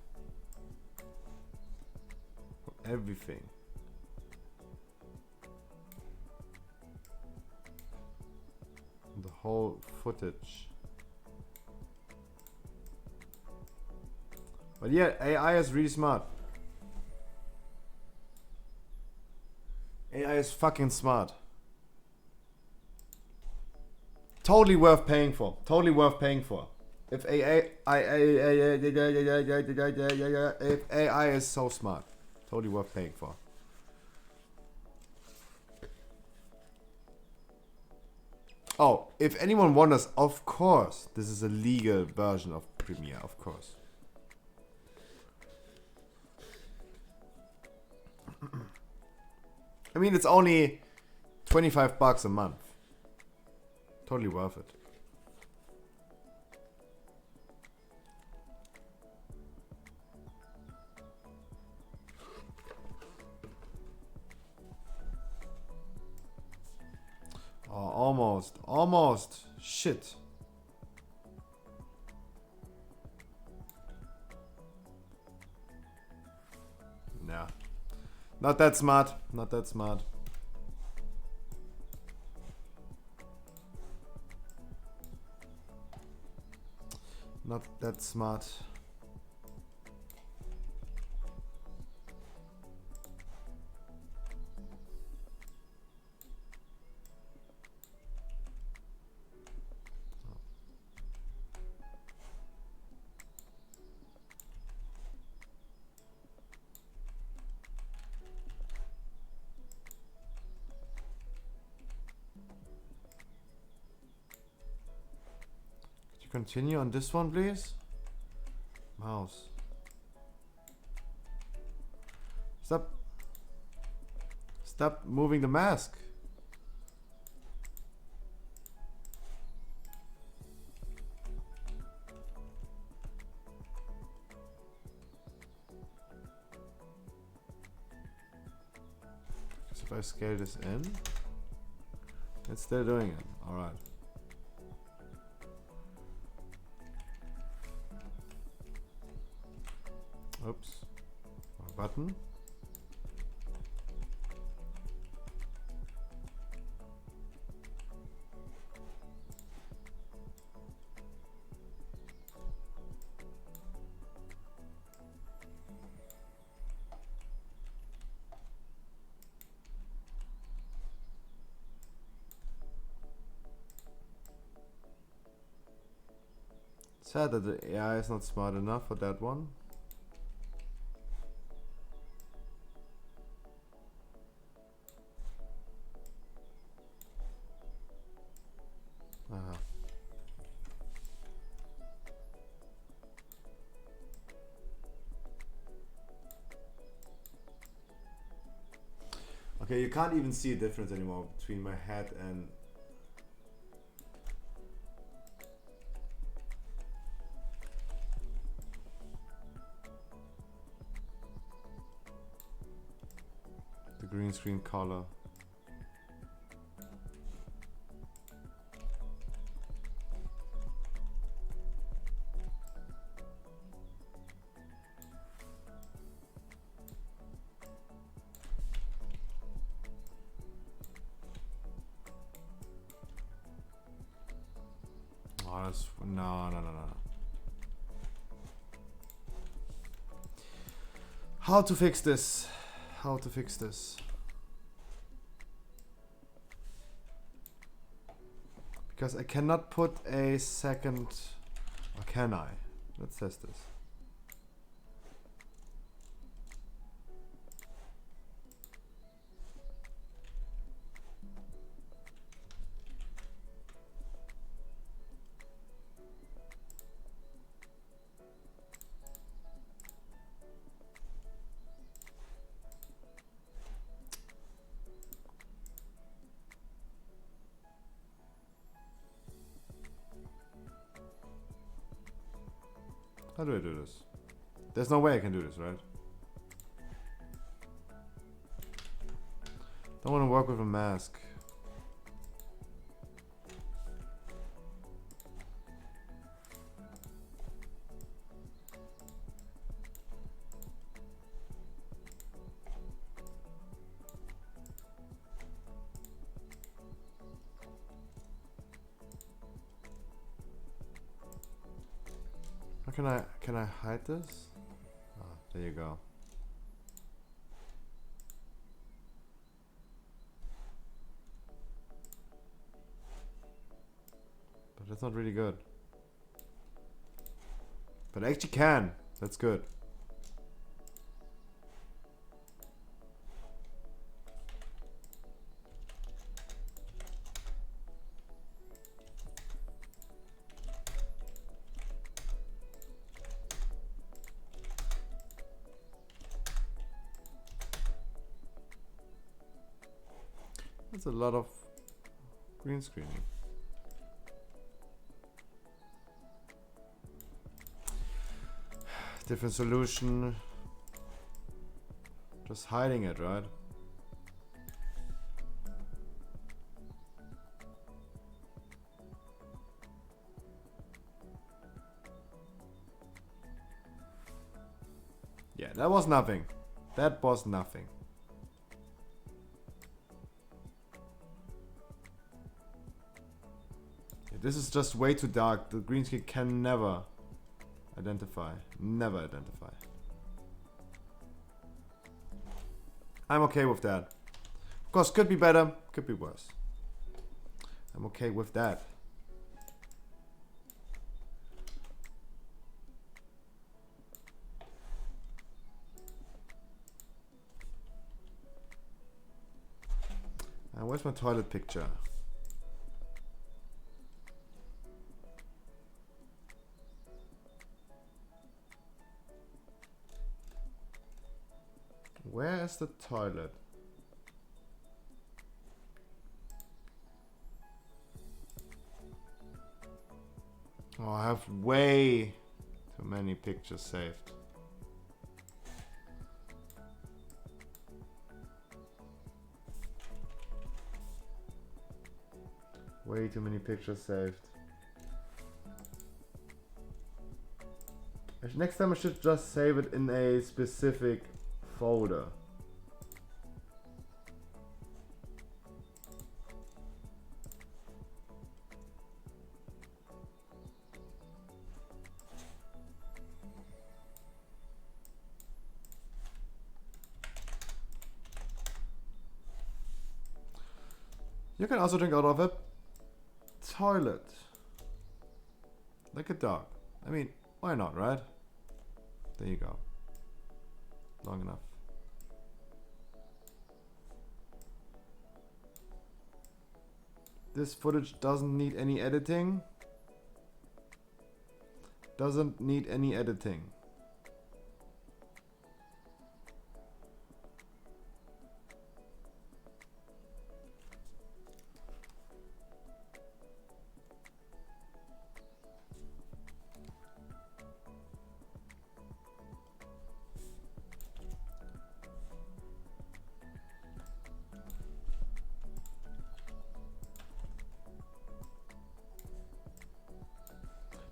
Everything. The whole footage. But yeah, AI is really smart. AI is fucking smart. Totally worth paying for. Totally worth paying for. If AI is so smart, totally worth paying for. Oh, if anyone wonders, of course, this is a legal version of Premiere, of course. I mean, it's only $25 a month. Totally worth it. Oh, almost. Almost. Shit. Nah. Not that smart. Not that smart. Not that smart. continue on this one, please? Mouse. Stop. Stop moving the mask. If I scale this in, it's still doing it. Alright. Oops. Wrong button. Sad that the AI is not smart enough for that one. Okay, you can't even see a difference anymore between my head and the green screen color. Oh, that's, no. How to fix this? How to fix this? Because I cannot put a second, or can I? Let's test this. How do I do this? There's no way I can do this, right? Don't want to work with a mask. Can I hide this? Oh, there you go. But that's not really good. But I actually can. That's good. That's a lot of green screening. Different solution. Just hiding it, right? Yeah, that was nothing. That was nothing. This is just way too dark. The green screen can never identify. Never identify. I'm okay with that. Of course, could be better, could be worse. I'm okay with that. Where's my toilet picture? Where's the toilet? Oh, I have way too many pictures saved. Way too many pictures saved. Next time I should just save it in a specific folder. You can also drink out of a toilet. Like a dog. I mean, why not, right? There you go. Long enough. This footage doesn't need any editing. Doesn't need any editing.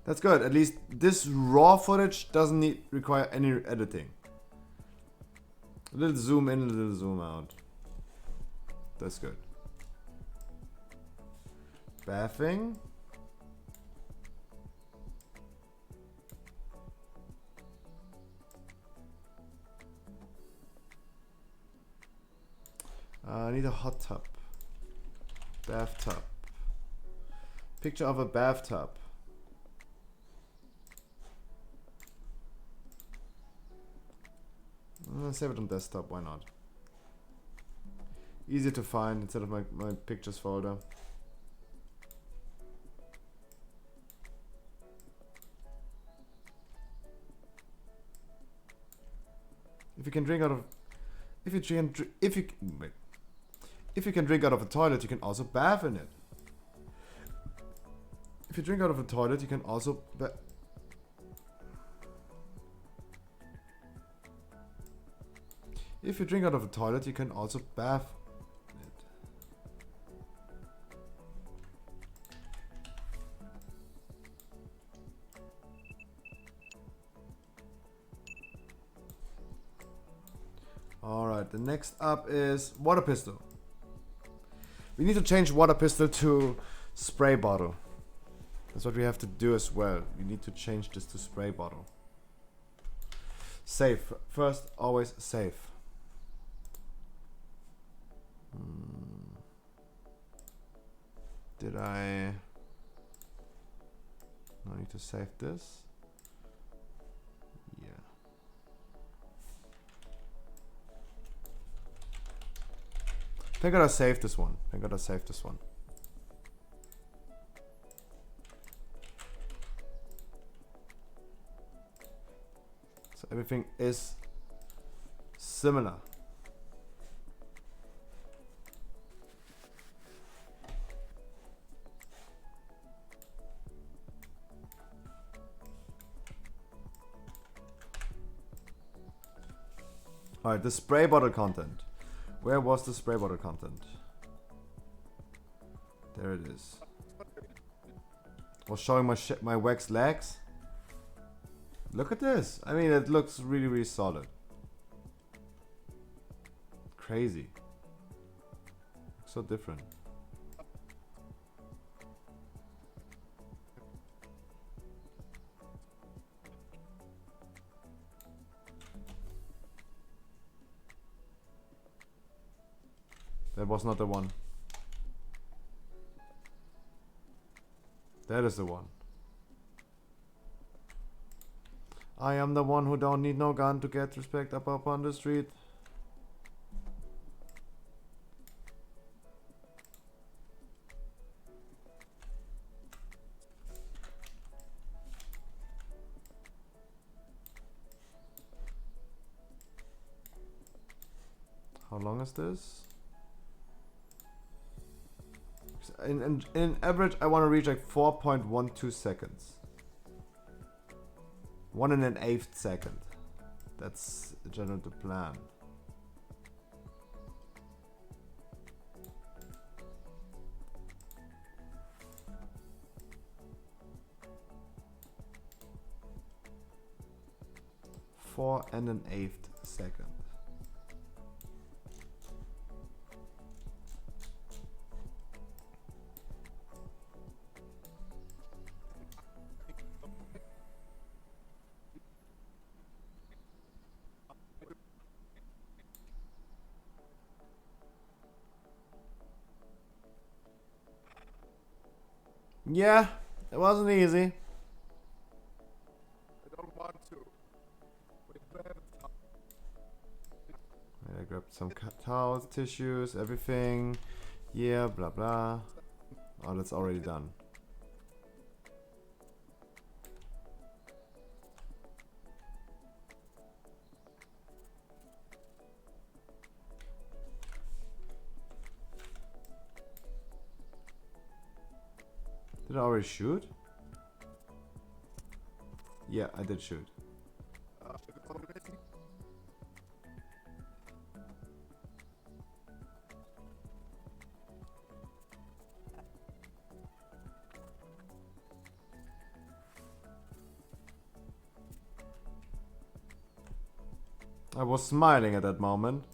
That's good. At least this raw footage doesn't require any editing. A little zoom in, a little zoom out. That's good. Bathing. I need a hot tub. Bathtub. Picture of a bathtub. Save it on desktop, why not? Easier to find instead of my pictures folder. If you can drink out of if you can drink out of a toilet, you can also bath in it. If you drink out of a toilet, you can also If you drink out of a toilet, you can also bath it. Alright, the next up is water pistol. We need to change water pistol to spray bottle. That's what we have to do as well. We need to change this to spray bottle. Save. First, always save. Did I need to save this? Yeah. I think I gotta save this one. So everything is similar. Alright, the spray bottle content. Where was the spray bottle content? There it is. Was showing my wax legs. Look at this. I mean, it looks really, really solid. Crazy. So different. That was not the one. That is the one. I am the one who don't need no gun to get respect up on the street. How long is this? In average, I want to reach like 4.12 seconds. 1 1/8 second. That's generally the plan. Four and an eighth second. Yeah, it wasn't easy. I don't want to. I grabbed some towels, tissues, everything. Yeah, blah blah. Oh, that's already done. Did I already shoot? Yeah, I did shoot. I was smiling at that moment.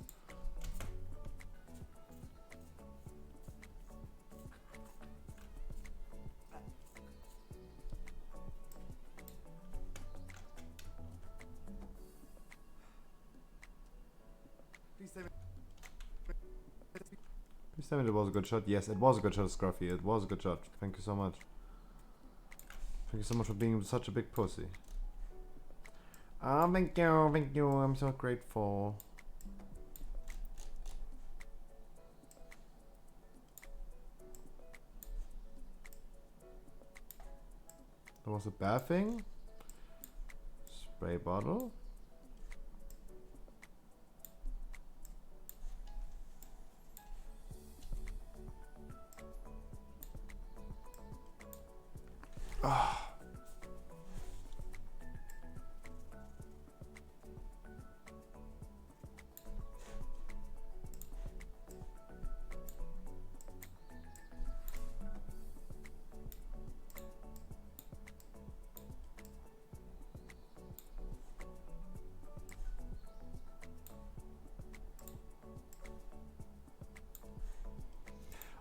Please tell me it was a good shot. Yes, it was a good shot, Scruffy. It was a good shot. Thank you so much. Thank you so much for being such a big pussy. Oh, thank you, thank you. I'm so grateful. There was a bathing. Spray bottle. Ah.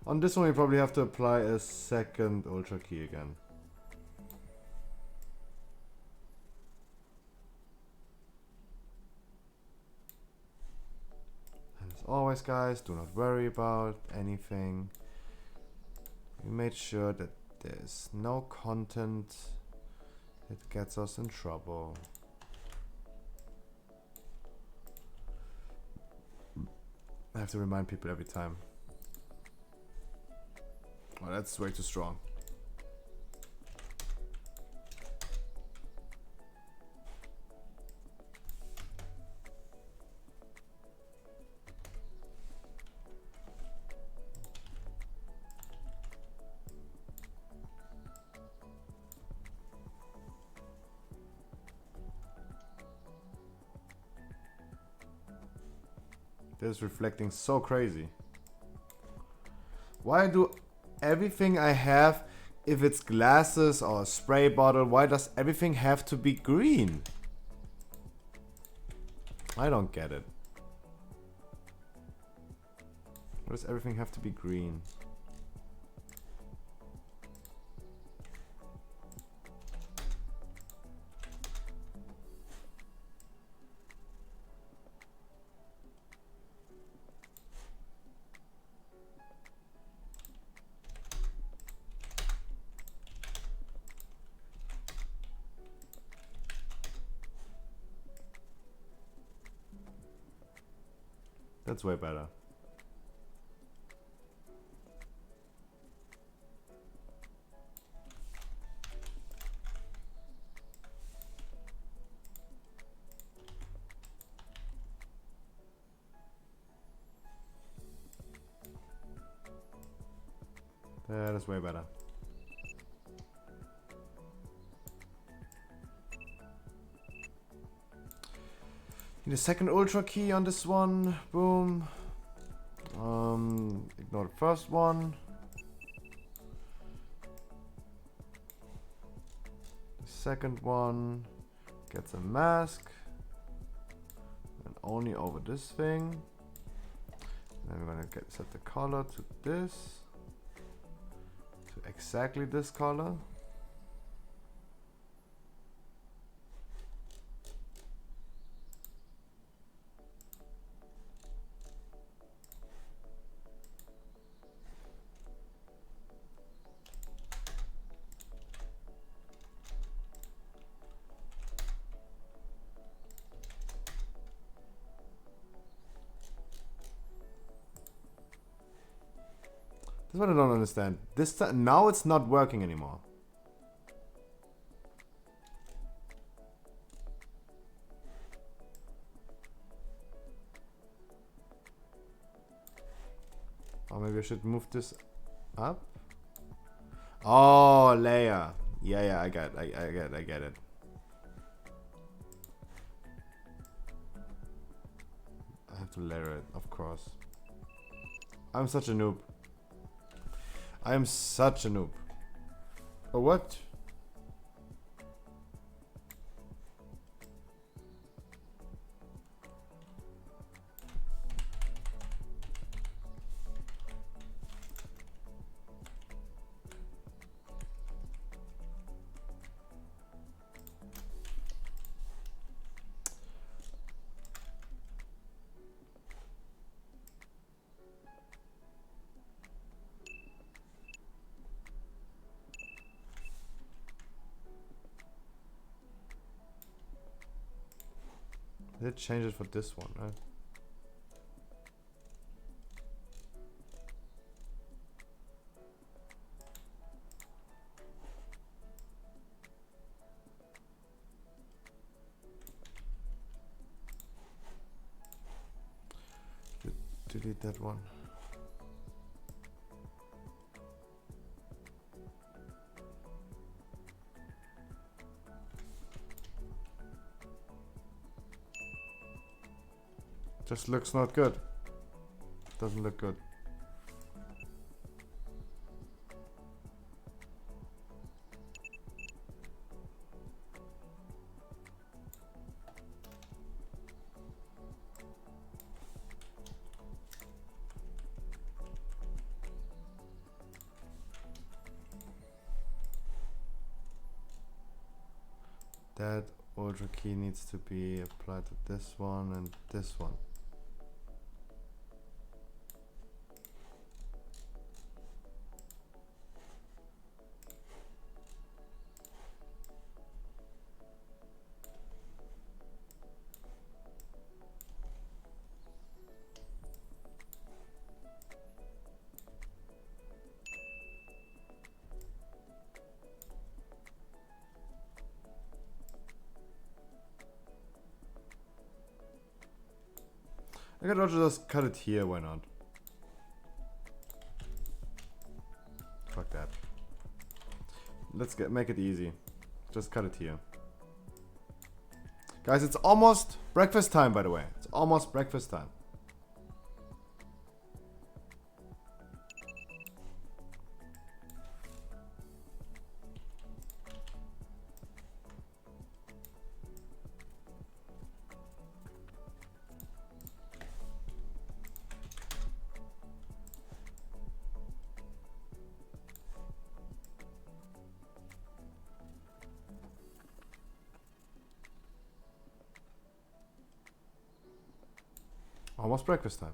On this one, we probably have to apply a second ultra key again. And as always, guys, do not worry about anything. We made sure that there's no content that gets us in trouble. I have to remind people every time. Oh, that's way too strong. This is reflecting so crazy. Why do everything I have, if it's glasses or a spray bottle, why does everything have to be green? I don't get it. Why does everything have to be green? That's way better. Yeah, that's way better. Need a second ultra key on this one. Boom. Ignore the first one. The second one gets a mask. And only over this thing. Then we're gonna set the color to this. To exactly this color. This is what I don't understand. This time, now it's not working anymore. Or maybe I should move this up. Oh, layer. Yeah, I get it. I have to layer it, of course. I'm such a noob. I am such a noob. Oh, what? They change it for this one, right? Delete that one. Just looks not good. Doesn't look good. That ultra key needs to be applied to this one and this one. I could also just cut it here, why not? Fuck that. Let's make it easy. Just cut it here. Guys, it's almost breakfast time, by the way. It's almost breakfast time. Almost breakfast time.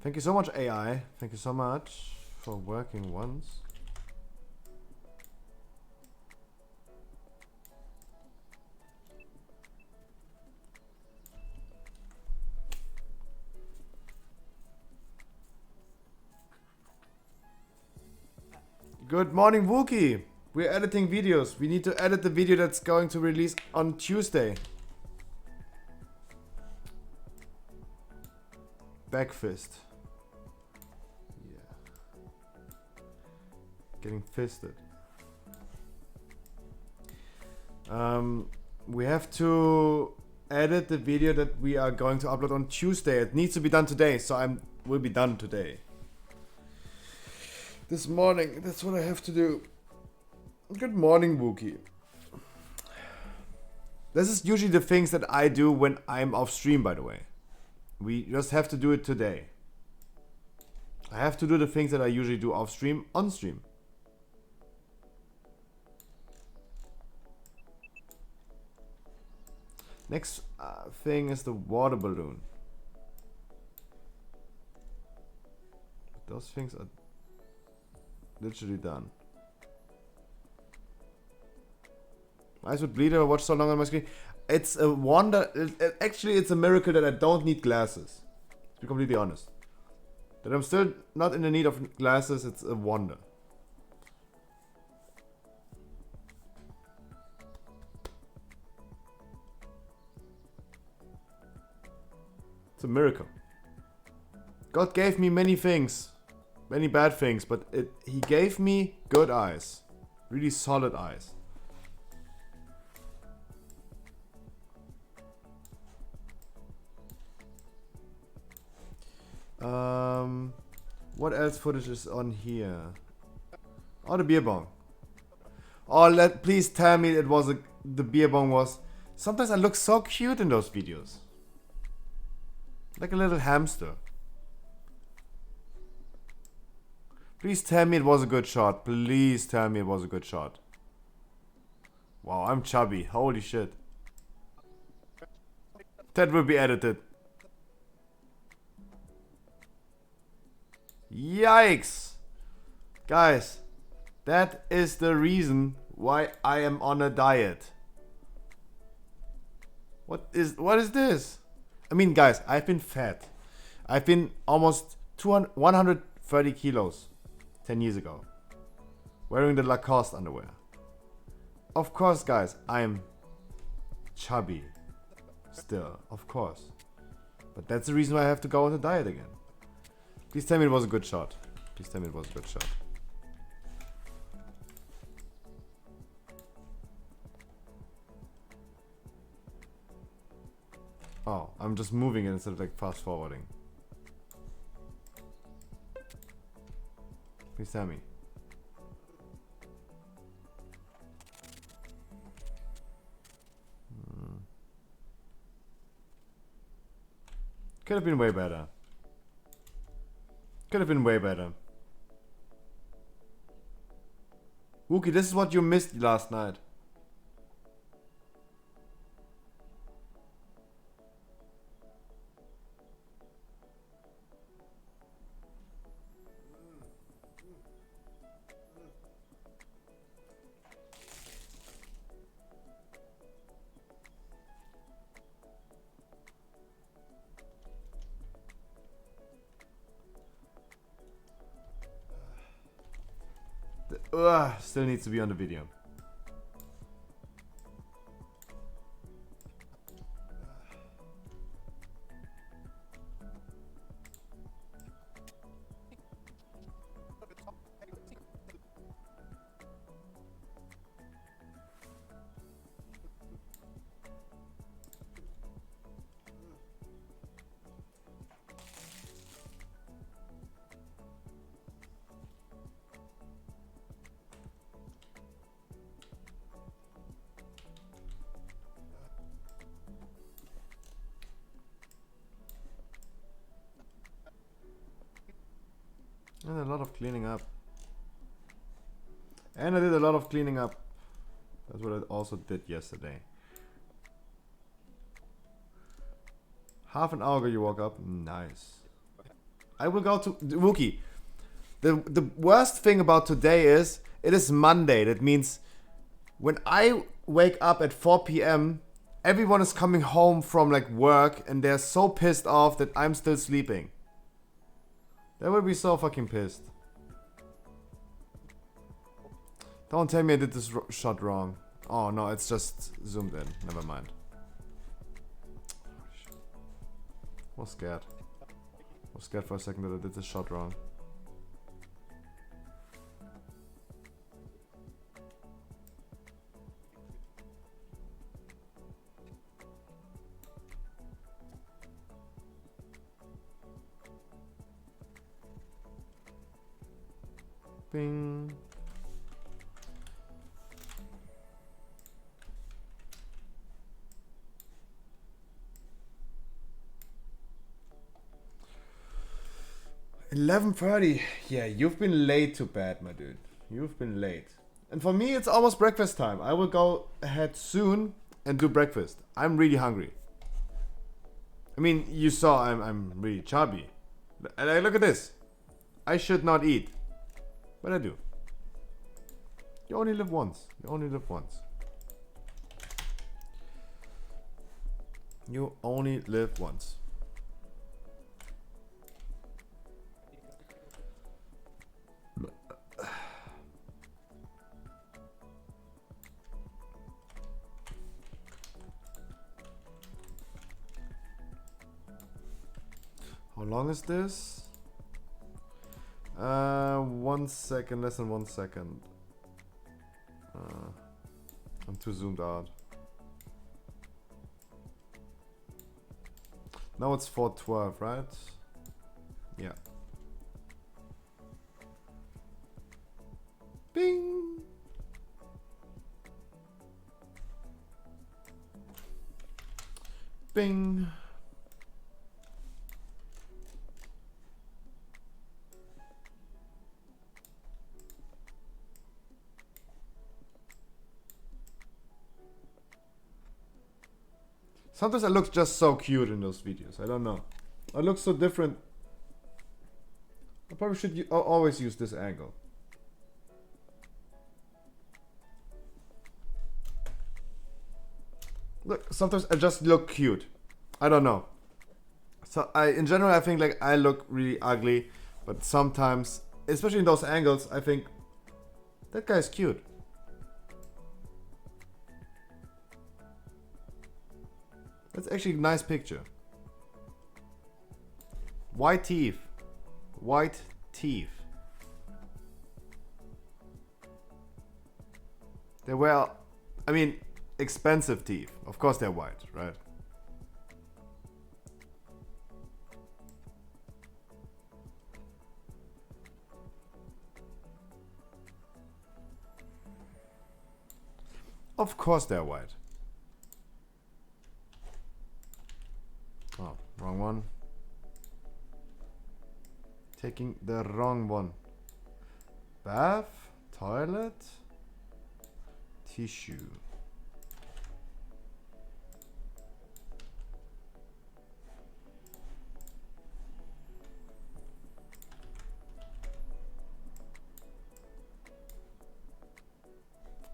Thank you so much, AI. Thank you so much for working once. Good morning, Wookie. We're editing videos. We need to edit the video that's going to release on Tuesday. Back fist. Yeah. Getting fisted. We have to edit the video that we are going to upload on Tuesday. It needs to be done today, so will be done today. This morning, that's what I have to do. Good morning, Wookie. This is usually the things that I do when I'm off stream, by the way. We just have to do it today. I have to do the things that I usually do off stream, on stream. Next thing is the water balloon. Those things are literally done. Eyes would bleed if I watch so long on my screen. It's a wonder. Actually, it's a miracle that I don't need glasses. To be completely honest. That I'm still not in the need of glasses, it's a wonder. It's a miracle. God gave me many things. Many bad things, but He gave me good eyes. Really solid eyes. What else footage is on here? Oh, the beer bong. Oh, please tell me it was the beer bong was. Sometimes I look so cute in those videos. Like a little hamster. Please tell me it was a good shot. Please tell me it was a good shot. Wow, I'm chubby. Holy shit. That will be edited. Yikes! Guys, that is the reason why I am on a diet. What is this? I mean, guys, I've been fat. I've been almost 130 kilos 10 years ago. Wearing the Lacoste underwear. Of course, guys, I'm chubby. Still, of course. But that's the reason why I have to go on a diet again. Please tell me it was a good shot. Please tell me it was a good shot. Oh, I'm just moving it instead of like fast forwarding. Please tell me. Could have been way better. Could have been way better. Wookie, this is what you missed last night. Still needs to be on the video. And a lot of cleaning up. And I did a lot of cleaning up. That's what I also did yesterday. Half an hour ago you woke up. Nice. I will go to Wookie. The worst thing about today is it is Monday. That means when I wake up at 4 p.m. everyone is coming home from like work and they're so pissed off that I'm still sleeping. They will be so fucking pissed. Don't tell me I did this shot wrong. Oh no, it's just zoomed in. Never mind. Was scared. Was scared for a second that I did this shot wrong. Bing. $11:30. Yeah, you've been late to bed, my dude. You've been late. And for me, it's almost breakfast time. I will go ahead soon and do breakfast. I'm really hungry. I mean, you saw I'm really chubby. And look at this. I should not eat. But I do. You only live once. You only live once. You only live once. How long is this? 1 second, less than 1 second. I'm too zoomed out. Now it's 4:12, right? Yeah. Bing! Bing! Sometimes I look just so cute in those videos. I don't know. I look so different. I probably should always use this angle. Look, sometimes I just look cute. I don't know. So in general, I think like I look really ugly, but sometimes, especially in those angles, I think that guy's cute. That's actually a nice picture. White teeth. White teeth. They were, I mean, expensive teeth. Of course they're white, right? Of course they're white. Oh, wrong one. Taking the wrong one. Bath, toilet, tissue.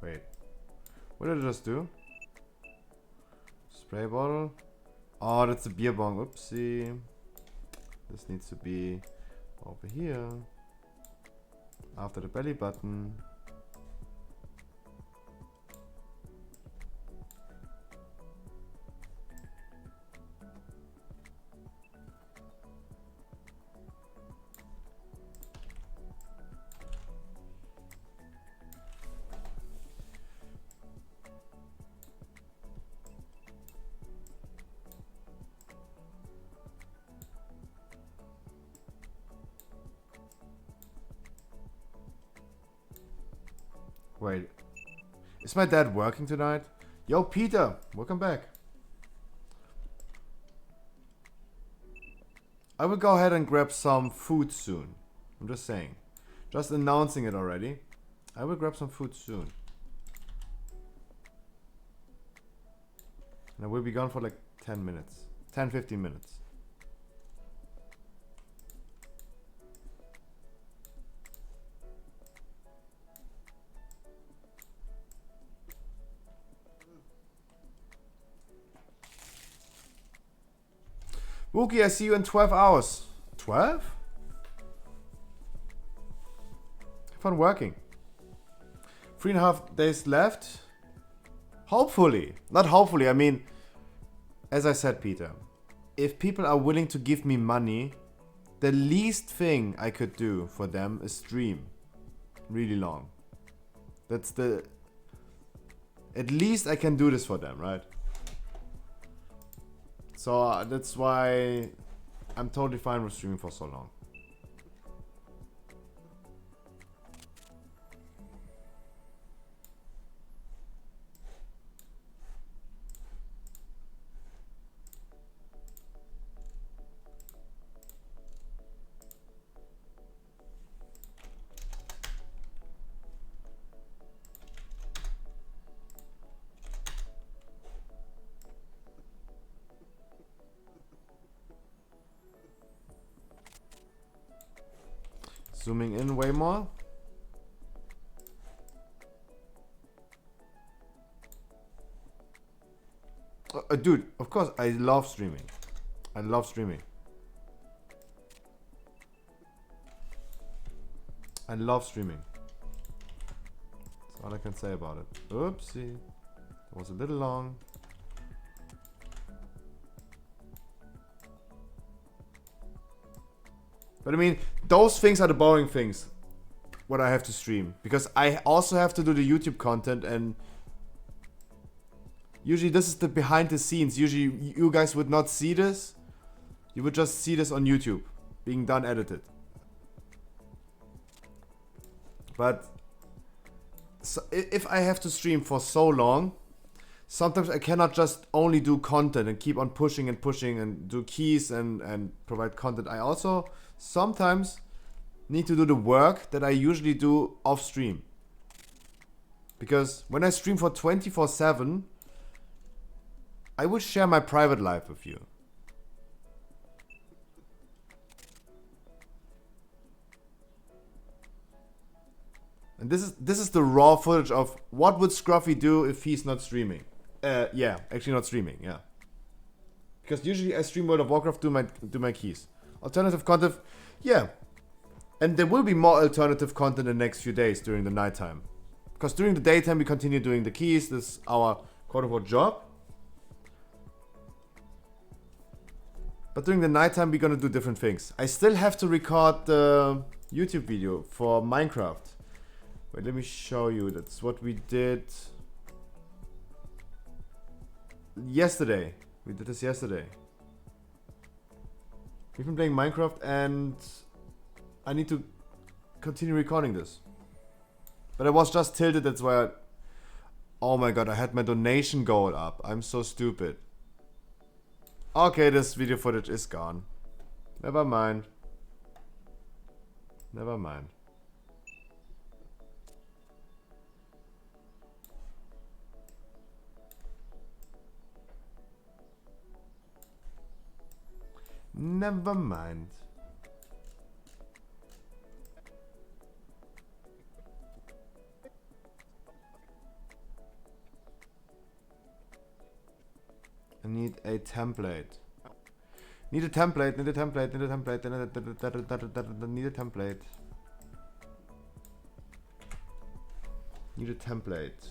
Wait, what did I just do? Spray bottle. Oh, that's a beer bong. Oopsie. This needs to be over here. After the belly button. Wait, is my dad working tonight? Yo, Peter, welcome back. I will go ahead and grab some food soon. I'm just saying. Just announcing it already. I will grab some food soon. And I will be gone for like 10 minutes. 10-15 minutes. Wookie, I see you in 12 hours. 12? Have fun working. 3.5 days left. Hopefully. Not hopefully, I mean, as I said, Peter, if people are willing to give me money, the least thing I could do for them is stream really long. That's the... At least I can do this for them, right? So that's why I'm totally fine with streaming for so long. Zooming in way more. Dude, of course, I love streaming. I love streaming. I love streaming. That's all I can say about it. Oopsie. It was a little long. But I mean, those things are the boring things. What I have to stream. Because I also have to do the YouTube content, and usually this is the behind the scenes. Usually you guys would not see this. You would just see this on YouTube. Being done edited. But so if I have to stream for so long, sometimes I cannot just only do content and keep on pushing and pushing and do keys and provide content. I also sometimes need to do the work that I usually do off stream. Because when I stream for 24/7, I will share my private life with you. And this is the raw footage of what would Scruffy do if he's not streaming. Yeah, actually not streaming, yeah. Because usually I stream World of Warcraft, do my keys. Alternative content, yeah. And there will be more alternative content in the next few days during the nighttime. Because during the daytime we continue doing the keys, this is our quote-unquote job. But during the nighttime we're gonna do different things. I still have to record the YouTube video for Minecraft. Wait, let me show you. That's what we did yesterday. We did this yesterday. We've been playing Minecraft and I need to continue recording this. But I was just tilted, that's why I... Oh my god, I had my donation goal up. I'm so stupid. Okay, this video footage is gone. Never mind. Never mind. Never mind. I need a template. Need a template, need a template, need a template, need a template. Need a template.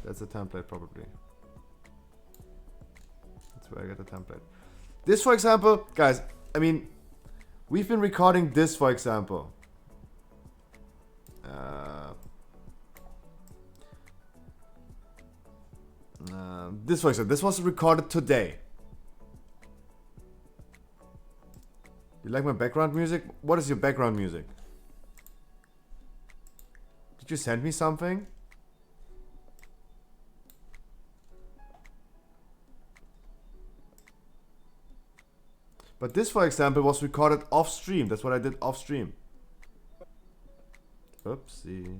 That's a template probably. That's where I get the template. This, for example, guys, I mean, we've been recording this, for example. This, for example, this was recorded today. You like my background music? What is your background music? Did you send me something? But this, for example, was recorded off stream. That's what I did off stream. Oopsie.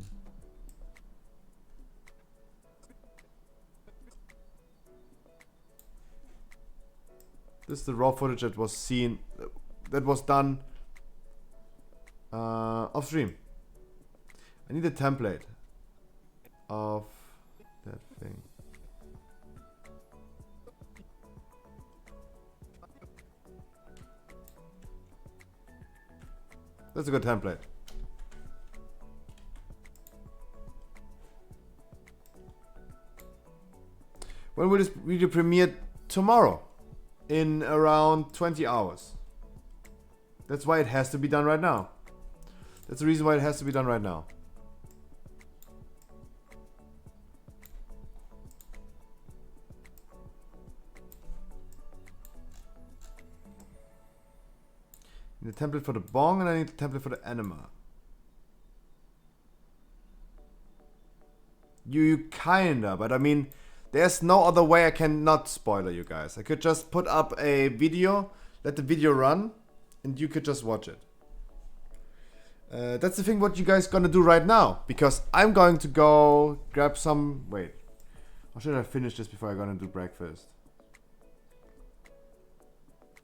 This is the raw footage that was seen, that was done off stream. I need a template of that thing. That's a good template. When will this video premiere? Tomorrow. In around 20 hours. That's why it has to be done right now. That's the reason why it has to be done right now. I need a template for the bong and I need a template for the anima. You kinda, but I mean, there's no other way I can not spoiler you guys. I could just put up a video, let the video run, and you could just watch it. That's the thing what you guys gonna do right now, because I'm going to go grab some, wait. Or should I finish this before I'm gonna do breakfast?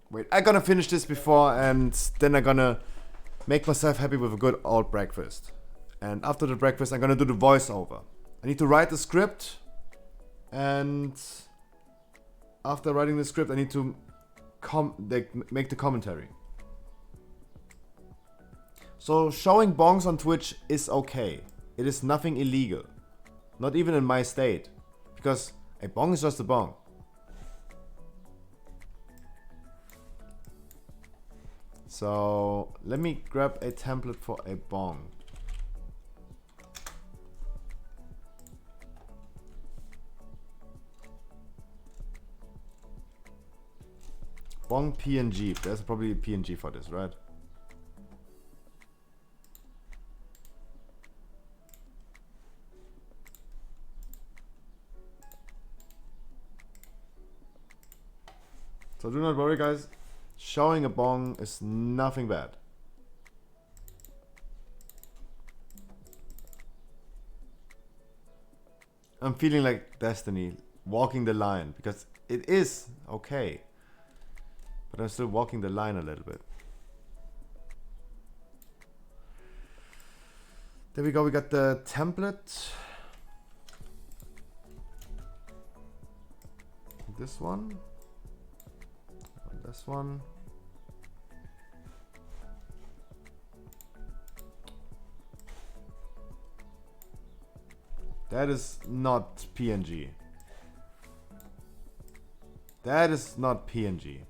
Wait, I'm gonna finish this before and then I'm gonna make myself happy with a good old breakfast. And after the breakfast I'm gonna do the voiceover. I need to write the script, and after writing the script I need to make the commentary. So showing bongs on Twitch is okay. It is nothing illegal. Not even in my state. Because a bong is just a bong. So let me grab a template for a bong. Bong PNG. There's probably a PNG for this, right? So do not worry, guys. Showing a bong is nothing bad. I'm feeling like Destiny, walking the line, because it is okay. But I'm still walking the line a little bit. There we go, we got the template. This one. This one. That is not PNG. That is not PNG.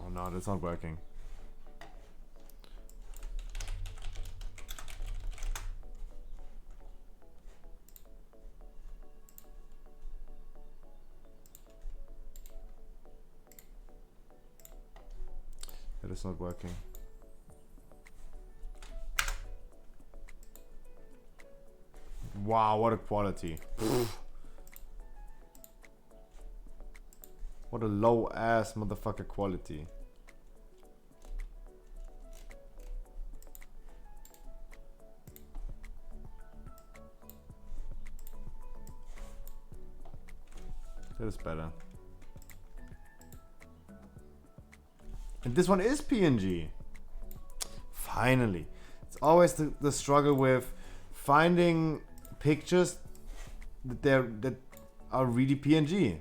Oh no, that's not working. That is not working. Wow, what a quality. What a low ass motherfucker quality. That is better. And this one is PNG. Finally. It's always the struggle with finding pictures that are really PNG.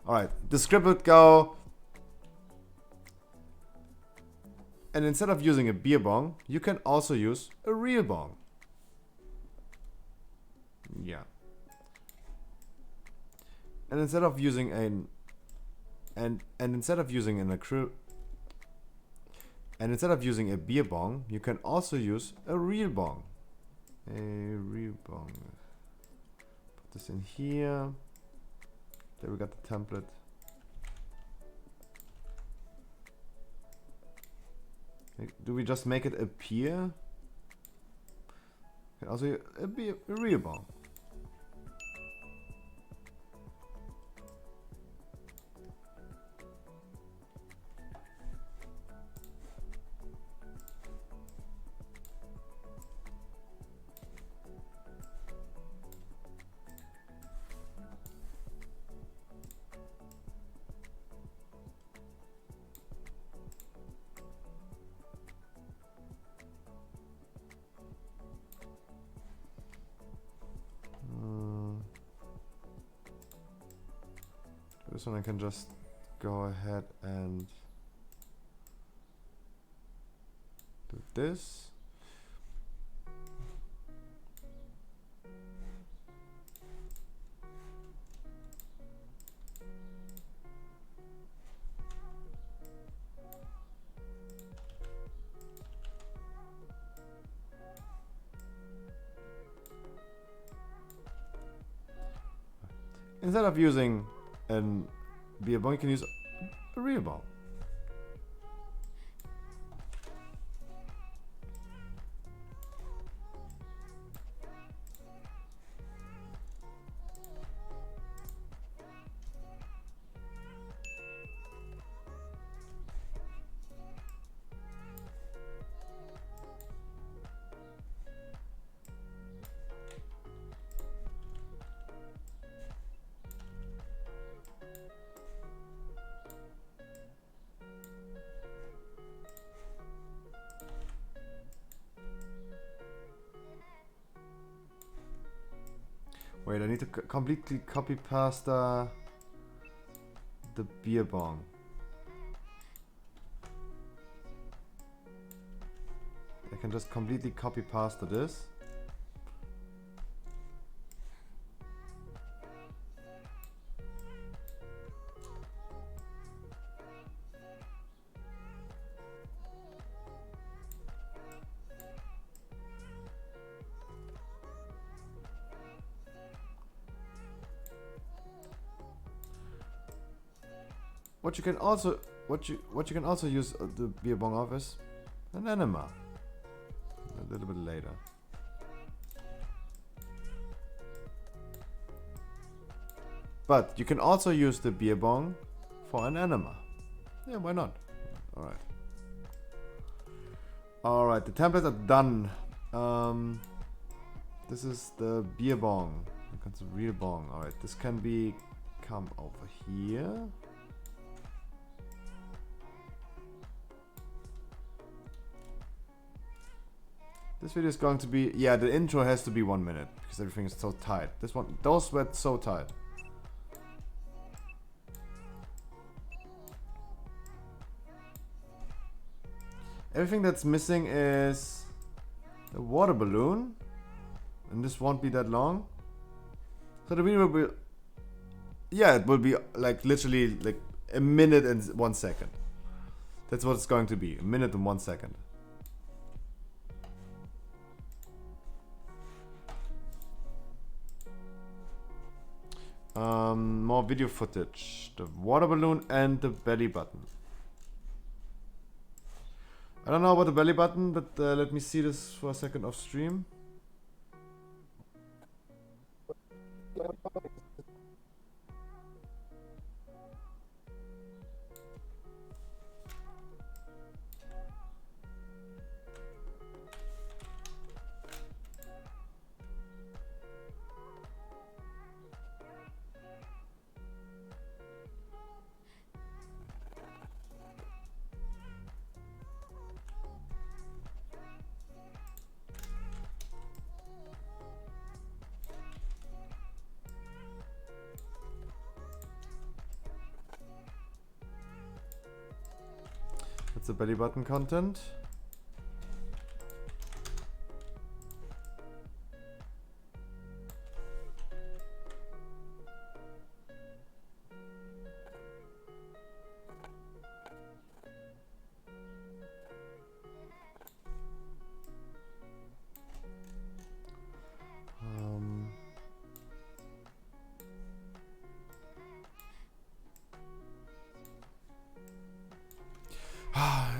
Alright, the script would go, and instead of using a beer bong, you can also use a real bong. Yeah. And instead of using instead of using a beer bong, you can also use a real bong. A real bong. Put this in here. There we got the template. Do we just make it appear? Okay, also a real bong. This one I can just go ahead and do this. Instead of using a beer bong, you can use a real bong. Wait, I need to completely copy past the beer bong. I can just completely copy past to this. What you can also use the beer bong of is an enema. A little bit later. But you can also use the beer bong for an enema. Yeah, why not? Alright. Alright, the templates are done. This is the beer bong. It's a real bong. Alright, this can come over here. This video is going to be, yeah, the intro has to be 1 minute because everything is so tight. Those were so tight. Everything that's missing is the water balloon, and this won't be that long. So the video will be, yeah, it will be like literally like a minute and 1 second. That's what it's going to be, a minute and 1 second. More video footage. The water balloon and the belly button. I don't know about the belly button, but let me see this for a second off stream. That's the belly button content.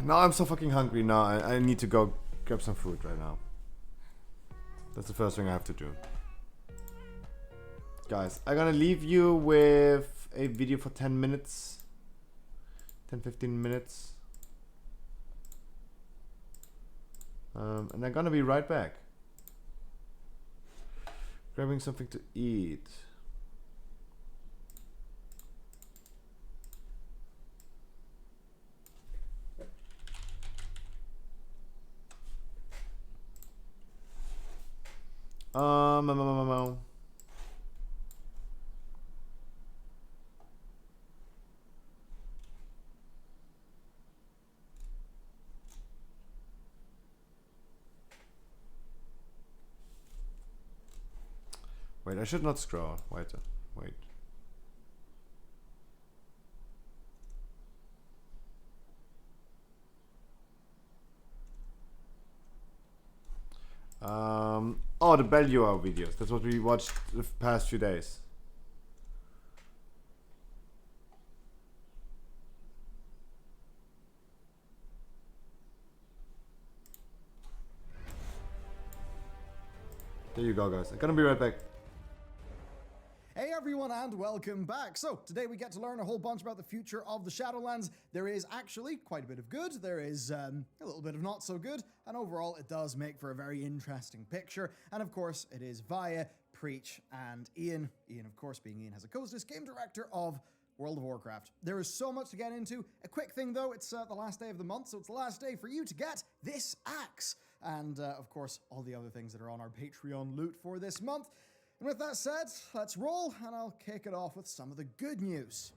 Now I'm so fucking hungry now. I need to go grab some food right now. That's the first thing I have to do. Guys, I'm gonna leave you with a video for 10 minutes. 10-15 minutes. And I'm gonna be right back. Grabbing something to eat. Wait, I should not scroll. Wait. Oh, the Belluar videos. That's what we watched the past few days. There you go, guys. I'm gonna be right back. Hey everyone and welcome back. So today we get to learn a whole bunch about the future of the Shadowlands. There is actually quite a bit of good, there is a little bit of not so good, and overall it does make for a very interesting picture. And of course it is via Preach and Ian. Ian, of course, being Ian Hazzikostas, game director of World of Warcraft. There is so much to get into. A quick thing though, it's the last day of the month, so it's the last day for you to get this axe. And of course all the other things that are on our Patreon loot for this month. And with that said, let's roll, and I'll kick it off with some of the good news.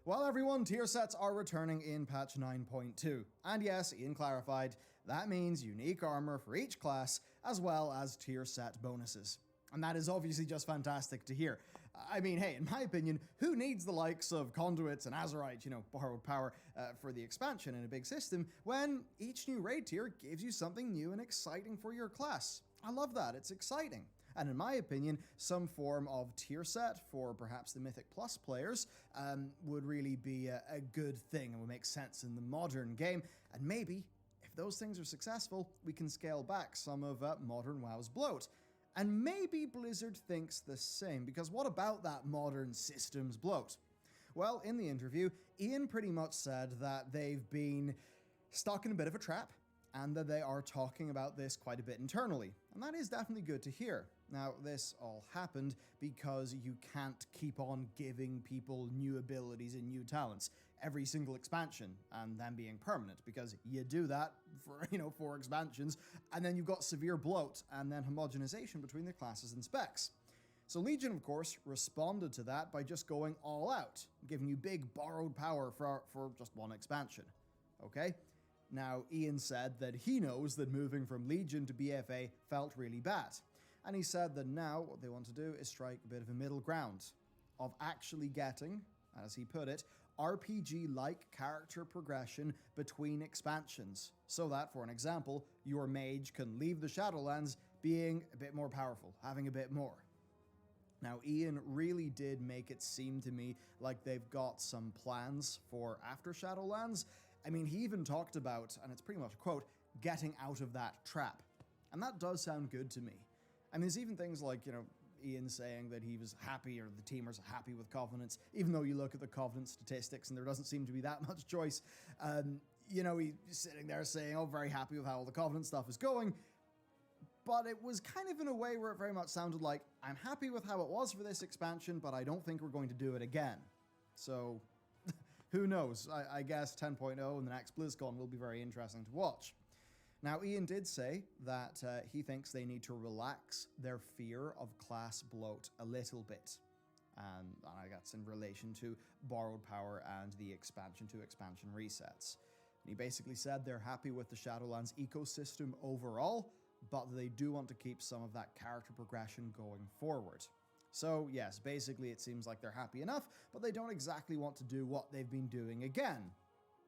Well everyone, tier sets are returning in patch 9.2. And yes, Ian clarified, that means unique armor for each class, as well as tier set bonuses. And that is obviously just fantastic to hear. I mean, hey, in my opinion, who needs the likes of Conduits and Azerite, borrowed power for the expansion in a big system, when each new raid tier gives you something new and exciting for your class? I love that, it's exciting. And in my opinion, some form of tier set for perhaps the Mythic Plus players would really be a good thing and would make sense in the modern game. And maybe, if those things are successful, we can scale back some of modern WoW's bloat. And maybe Blizzard thinks the same, because what about that modern systems bloat? Well, in the interview, Ian pretty much said that they've been stuck in a bit of a trap, and that they are talking about this quite a bit internally. And that is definitely good to hear. Now, this all happened because you can't keep on giving people new abilities and new talents every single expansion and them being permanent, because you do that for, 4 expansions, and then you've got severe bloat and then homogenization between the classes and specs. So Legion, of course, responded to that by just going all out, giving you big borrowed power for just one expansion. Okay? Now, Ian said that he knows that moving from Legion to BFA felt really bad. And he said that now what they want to do is strike a bit of a middle ground of actually getting, as he put it, RPG-like character progression between expansions. So that, for an example, your mage can leave the Shadowlands being a bit more powerful, having a bit more. Now, Ian really did make it seem to me like they've got some plans for after Shadowlands. I mean, he even talked about, and it's pretty much a quote, getting out of that trap. And that does sound good to me. I mean, there's even things like, Ian saying that he was happy, or the teamers are happy with Covenants, even though you look at the Covenant statistics and there doesn't seem to be that much choice. He's sitting there saying, oh, very happy with how all the Covenant stuff is going. But it was kind of in a way where it very much sounded like, I'm happy with how it was for this expansion, but I don't think we're going to do it again. So who knows? I guess 10.0 and the next BlizzCon will be very interesting to watch. Now, Ian did say that he thinks they need to relax their fear of class bloat a little bit. And I guess in relation to borrowed power and the expansion to expansion resets. And he basically said they're happy with the Shadowlands ecosystem overall, but they do want to keep some of that character progression going forward. So yes, basically it seems like they're happy enough, but they don't exactly want to do what they've been doing again,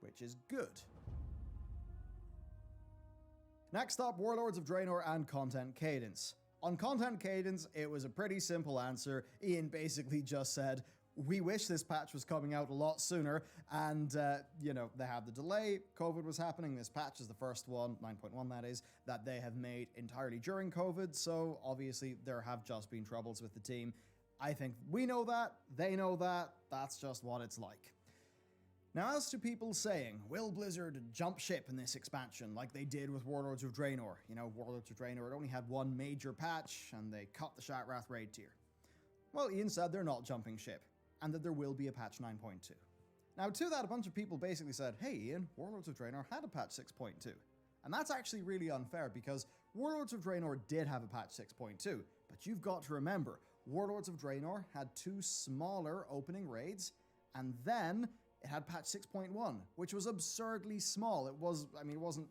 which is good. Next up, Warlords of Draenor and Content Cadence. On Content Cadence, it was a pretty simple answer. Ian basically just said, we wish this patch was coming out a lot sooner, and, they had the delay, COVID was happening, this patch is the first one, 9.1 that is, that they have made entirely during COVID, so obviously there have just been troubles with the team. I think we know that, they know that, that's just what it's like. Now, as to people saying, will Blizzard jump ship in this expansion like they did with Warlords of Draenor? Warlords of Draenor had only had one major patch, and they cut the Shattrath raid tier. Well, Ian said they're not jumping ship, and that there will be a patch 9.2. Now, to that, a bunch of people basically said, hey Ian, Warlords of Draenor had a patch 6.2. And that's actually really unfair, because Warlords of Draenor did have a patch 6.2, but you've got to remember, Warlords of Draenor had 2 smaller opening raids, and then it had patch 6.1, which was absurdly small. It wasn't,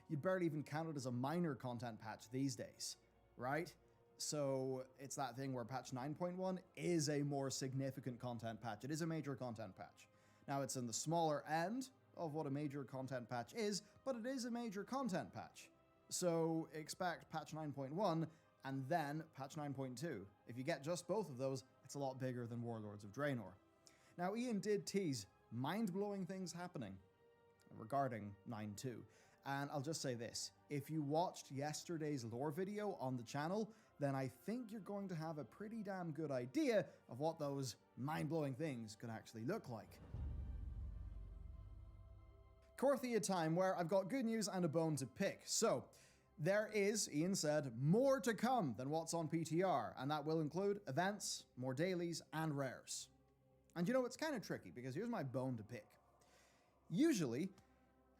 you'd barely even count it as a minor content patch these days. right? So it's that thing where patch 9.1 is a more significant content patch. It is a major content patch. Now, it's in the smaller end of what a major content patch is, but it is a major content patch. So expect patch 9.1 and then patch 9.2. If you get just both of those, it's a lot bigger than Warlords of Draenor. Now, Ian did tease mind-blowing things happening regarding 9.2. And I'll just say this, if you watched yesterday's lore video on the channel, then I think you're going to have a pretty damn good idea of what those mind-blowing things could actually look like. Korthia time, where I've got good news and a bone to pick. So, there is, Ian said, more to come than what's on PTR, and that will include events, more dailies, and rares. And you know, it's kind of tricky, because here's my bone to pick. Usually,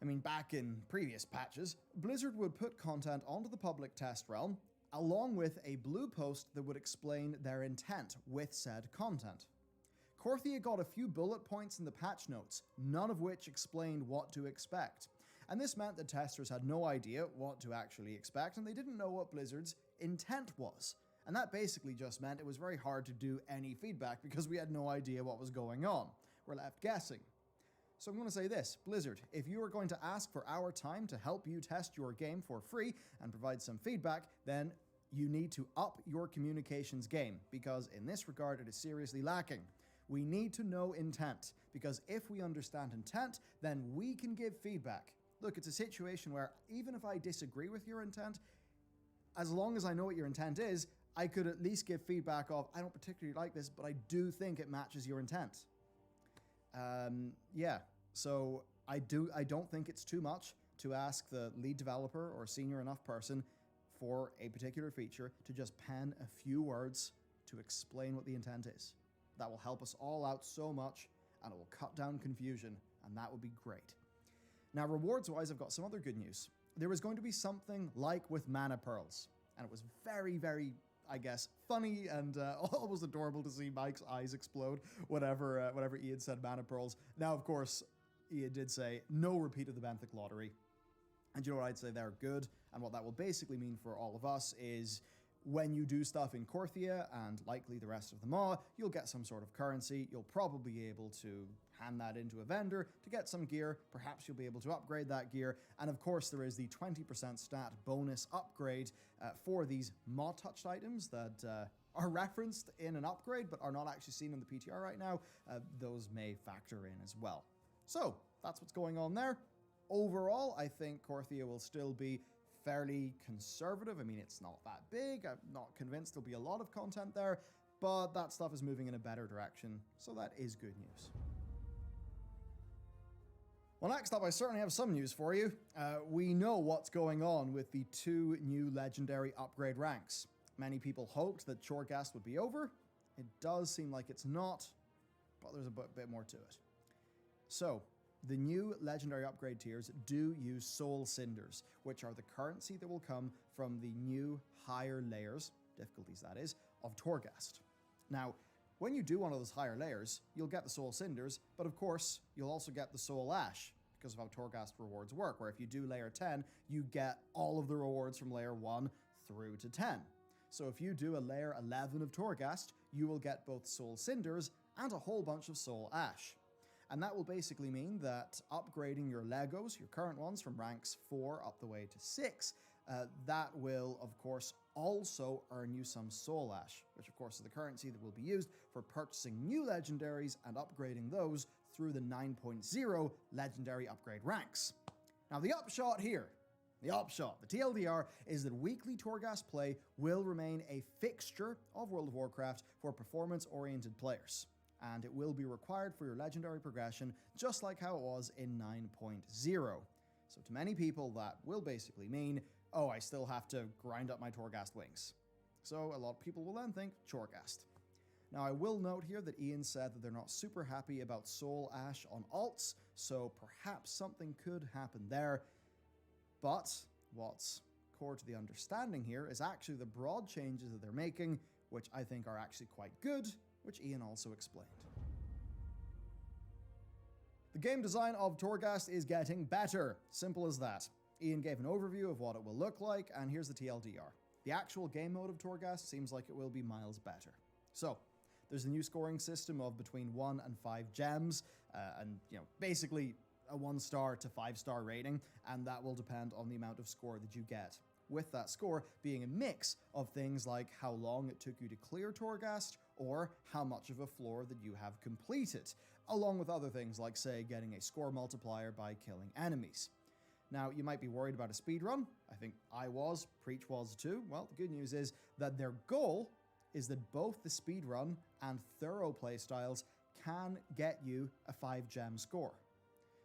back in previous patches, Blizzard would put content onto the public test realm, along with a blue post that would explain their intent with said content. Korthia got a few bullet points in the patch notes, none of which explained what to expect. And this meant that testers had no idea what to actually expect, and they didn't know what Blizzard's intent was. And that basically just meant it was very hard to do any feedback because we had no idea what was going on. We're left guessing. So I'm going to say this, Blizzard, if you are going to ask for our time to help you test your game for free and provide some feedback, then you need to up your communications game, because in this regard it is seriously lacking. We need to know intent, because if we understand intent, then we can give feedback. Look, it's a situation where even if I disagree with your intent, as long as I know what your intent is, I could at least give feedback of, I don't particularly like this, but I do think it matches your intent. So I don't think it's too much to ask the lead developer or senior enough person for a particular feature to just pen a few words to explain what the intent is. That will help us all out so much, and it will cut down confusion, and that would be great. Now, rewards-wise, I've got some other good news. There was going to be something like with Mana Pearls, and it was very, very, I guess, funny and almost adorable to see Mike's eyes explode whenever Ian said Mana Pearls. Now, of course, Ian did say no repeat of the Benthic Lottery. And you know what I'd say? They're good, and what that will basically mean for all of us is when you do stuff in Korthia, and likely the rest of the Maw, you'll get some sort of currency. You'll probably be able to hand that into a vendor to get some gear. Perhaps you'll be able to upgrade that gear. And of course, there is the 20% stat bonus upgrade for these Maw-touched items that are referenced in an upgrade, but are not actually seen in the PTR right now. Those may factor in as well. So, that's what's going on there. Overall, I think Korthia will still be fairly conservative. It's not that big. I'm not convinced there'll be a lot of content there, but that stuff is moving in a better direction, so that is good news. Well, next up, I certainly have some news for you. We know what's going on with the 2 new legendary upgrade ranks. Many people hoped that Choregast would be over. It does seem like it's not, but there's a bit more to it. So, the new legendary upgrade tiers do use soul cinders, which are the currency that will come from the new higher layers, difficulties that is, of Torghast. Now, when you do one of those higher layers, you'll get the soul cinders, but of course, you'll also get the soul ash, because of how Torghast rewards work, where if you do layer 10, you get all of the rewards from layer 1 through to 10. So if you do a layer 11 of Torghast, you will get both soul cinders and a whole bunch of soul ash. And that will basically mean that upgrading your Legos, your current ones, from ranks 4 up the way to 6, that will, of course, also earn you some Soul Ash, which, of course, is the currency that will be used for purchasing new legendaries and upgrading those through the 9.0 legendary upgrade ranks. Now, the upshot here, the TLDR, is that weekly Torghast play will remain a fixture of World of Warcraft for performance-oriented players. And it will be required for your legendary progression, just like how it was in 9.0. So to many people, that will basically mean, oh, I still have to grind up my Torghast wings. So a lot of people will then think Choregast. Now, I will note here that Ian said that they're not super happy about Soul Ash on alts, so perhaps something could happen there. But what's core to the understanding here is actually the broad changes that they're making, which I think are actually quite good, which Ian also explained. The game design of Torghast is getting better. Simple as that. Ian gave an overview of what it will look like, and here's the TLDR. The actual game mode of Torghast seems like it will be miles better. So, there's a new scoring system of between 1 and 5 gems, and basically a 1-star to 5-star rating, and that will depend on the amount of score that you get. With that score being a mix of things like how long it took you to clear Torghast, or how much of a floor that you have completed, along with other things like, say, getting a score multiplier by killing enemies. Now, you might be worried about a speedrun. I think I was, Preach was too. Well, the good news is that their goal is that both the speedrun and thorough playstyles can get you a 5-gem score.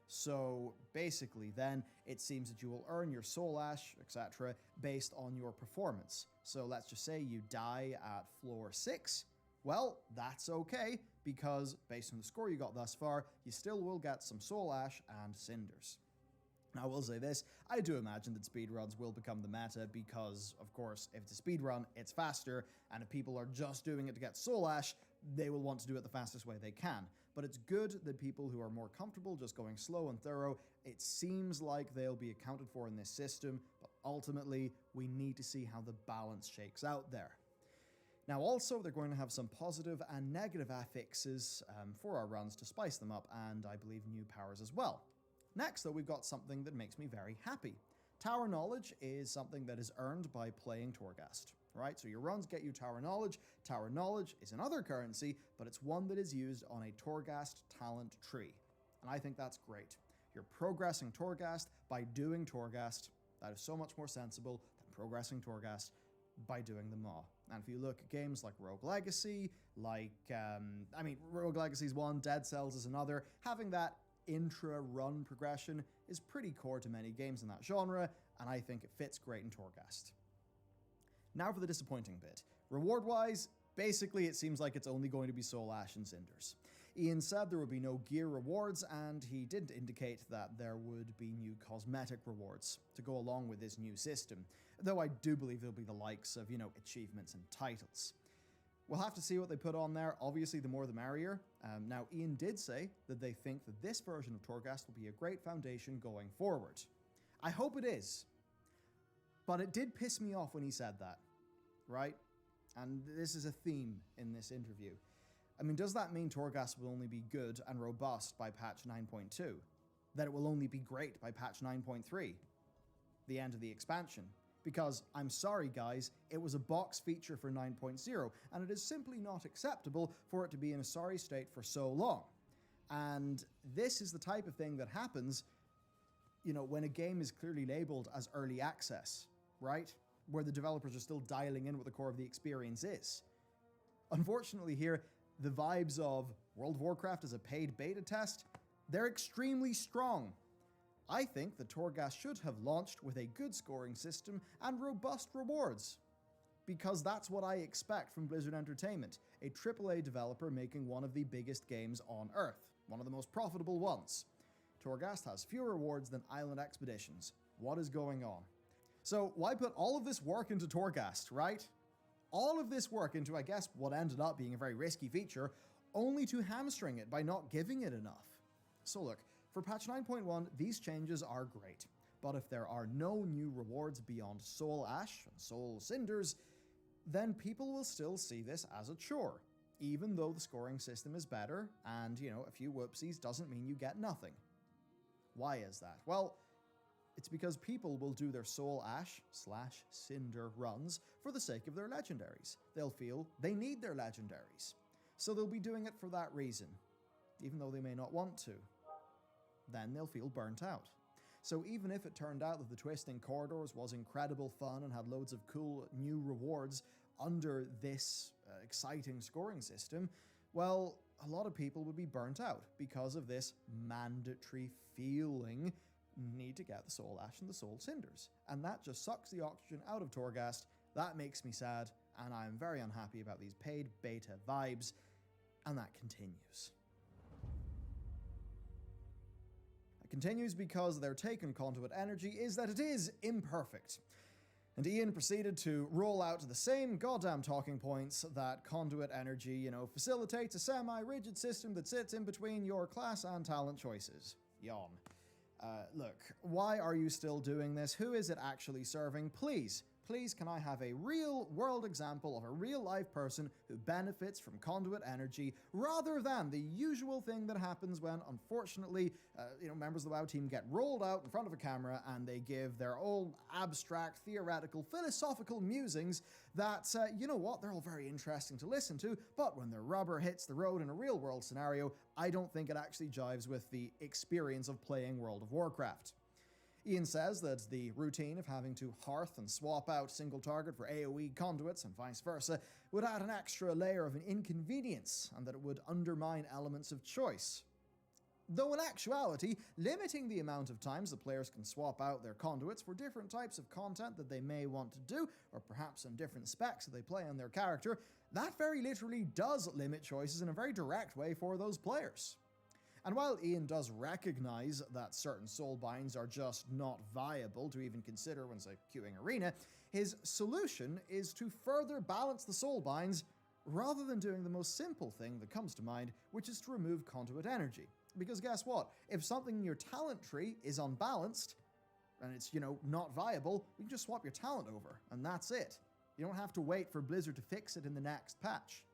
So basically then, it seems that you will earn your soul ash, etc., based on your performance. So let's just say you die at floor 6. Well, that's okay, because based on the score you got thus far, you still will get some soul ash and cinders. Now, I will say this, I do imagine that speedruns will become the meta because, of course, if it's a speedrun, it's faster, and if people are just doing it to get soul ash, they will want to do it the fastest way they can. But it's good that people who are more comfortable just going slow and thorough, it seems like they'll be accounted for in this system, but ultimately, we need to see how the balance shakes out there. Now also, they're going to have some positive and negative affixes for our runs to spice them up, and I believe new powers as well. Next, though, we've got something that makes me very happy. Tower Knowledge is something that is earned by playing Torghast, right? So your runs get you Tower Knowledge. Tower Knowledge is another currency, but it's one that is used on a Torghast talent tree. And I think that's great. You're progressing Torghast by doing Torghast. That is so much more sensible than progressing Torghast by doing the Maw. And if you look at games like Rogue Legacy, Rogue Legacy is one, Dead Cells is another, having that intra-run progression is pretty core to many games in that genre, and I think it fits great in Torghast. Now for the disappointing bit. Reward-wise, basically it seems like it's only going to be Soul Ash and Cinders. Ian said there would be no gear rewards, and he did indicate that there would be new cosmetic rewards to go along with this new system, though I do believe there'll be the likes of, achievements and titles. We'll have to see what they put on there. Obviously, the more the merrier. Now, Ian did say that they think that this version of Torghast will be a great foundation going forward. I hope it is. But it did piss me off when he said that, right? And this is a theme in this interview. I mean, does that mean Torghast will only be good and robust by patch 9.2? That it will only be great by patch 9.3? The end of the expansion? Because, I'm sorry guys, it was a box feature for 9.0, and it is simply not acceptable for it to be in a sorry state for so long. And this is the type of thing that happens, when a game is clearly labeled as early access, right? Where the developers are still dialing in what the core of the experience is. Unfortunately here, the vibes of World of Warcraft as a paid beta test, they're extremely strong. I think that Torghast should have launched with a good scoring system and robust rewards. Because that's what I expect from Blizzard Entertainment, a AAA developer making one of the biggest games on Earth, one of the most profitable ones. Torghast has fewer rewards than Island Expeditions. What is going on? So why put all of this work into Torghast, right? All of this work into, I guess, what ended up being a very risky feature, only to hamstring it by not giving it enough. So look, for patch 9.1, these changes are great, but if there are no new rewards beyond Soul Ash and Soul Cinders, then people will still see this as a chore, even though the scoring system is better, and, a few whoopsies doesn't mean you get nothing. Why is that? Well, it's because people will do their Soul Ash/Cinder runs for the sake of their legendaries. They'll feel they need their legendaries, so they'll be doing it for that reason, even though they may not want to. Then they'll feel burnt out. So even if it turned out that the Twisting Corridors was incredible fun and had loads of cool new rewards under this exciting scoring system, well, a lot of people would be burnt out because of this mandatory feeling need to get the Soul Ash and the Soul Cinders. And that just sucks the oxygen out of Torghast. That makes me sad, and I'm very unhappy about these paid beta vibes, and that continues. Continues because their take on Conduit Energy is that it is imperfect. And Ian proceeded to roll out the same goddamn talking points that Conduit Energy, facilitates a semi-rigid system that sits in between your class and talent choices. Yawn. Look, why are you still doing this? Who is it actually serving? Please, please can I have a real world example of a real life person who benefits from conduit energy rather than the usual thing that happens when, unfortunately, members of the WoW team get rolled out in front of a camera and they give their old abstract, theoretical, philosophical musings that, they're all very interesting to listen to, but when the rubber hits the road in a real world scenario, I don't think it actually jives with the experience of playing World of Warcraft. Ian says that the routine of having to hearth and swap out single target for AoE conduits and vice versa would add an extra layer of an inconvenience and that it would undermine elements of choice. Though in actuality, limiting the amount of times the players can swap out their conduits for different types of content that they may want to do, or perhaps on different specs that they play on their character, that very literally does limit choices in a very direct way for those players. And while Ian does recognize that certain soulbinds are just not viable to even consider when, say, queuing Arena, his solution is to further balance the soulbinds rather than doing the most simple thing that comes to mind, which is to remove conduit energy. Because guess what? If something in your talent tree is unbalanced, and it's, not viable, you can just swap your talent over, and that's it. You don't have to wait for Blizzard to fix it in the next patch.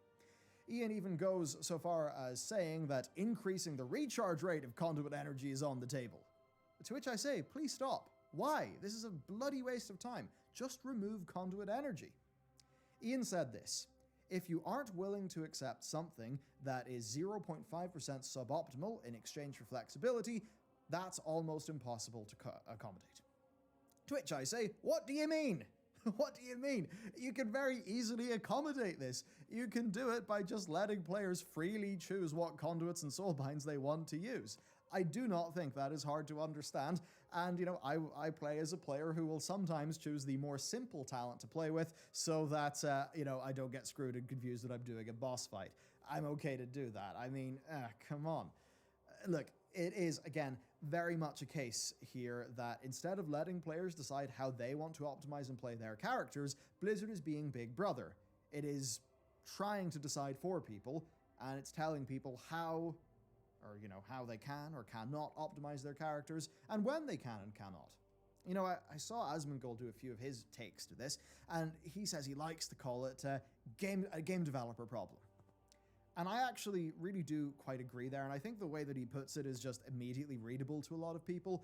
Ian even goes so far as saying that increasing the recharge rate of conduit energy is on the table. To which I say, please stop. Why? This is a bloody waste of time. Just remove conduit energy. Ian said this: if you aren't willing to accept something that is 0.5% suboptimal in exchange for flexibility, that's almost impossible to accommodate. To which I say, what do you mean? What do you mean? You can very easily accommodate this. You can do it by just letting players freely choose what conduits and soulbinds they want to use. I do not think that is hard to understand, and I play as a player who will sometimes choose the more simple talent to play with so that, I don't get screwed and confused that I'm doing a boss fight. I'm okay to do that. I mean, come on. Look, it is, again, very much a case here that instead of letting players decide how they want to optimize and play their characters, Blizzard is being Big Brother. It is trying to decide for people, and it's telling people how they can or cannot optimize their characters, and when they can and cannot. I saw Asmongold do a few of his takes to this, and he says he likes to call it a game developer problem. And I actually really do quite agree there, and I think the way that he puts it is just immediately readable to a lot of people.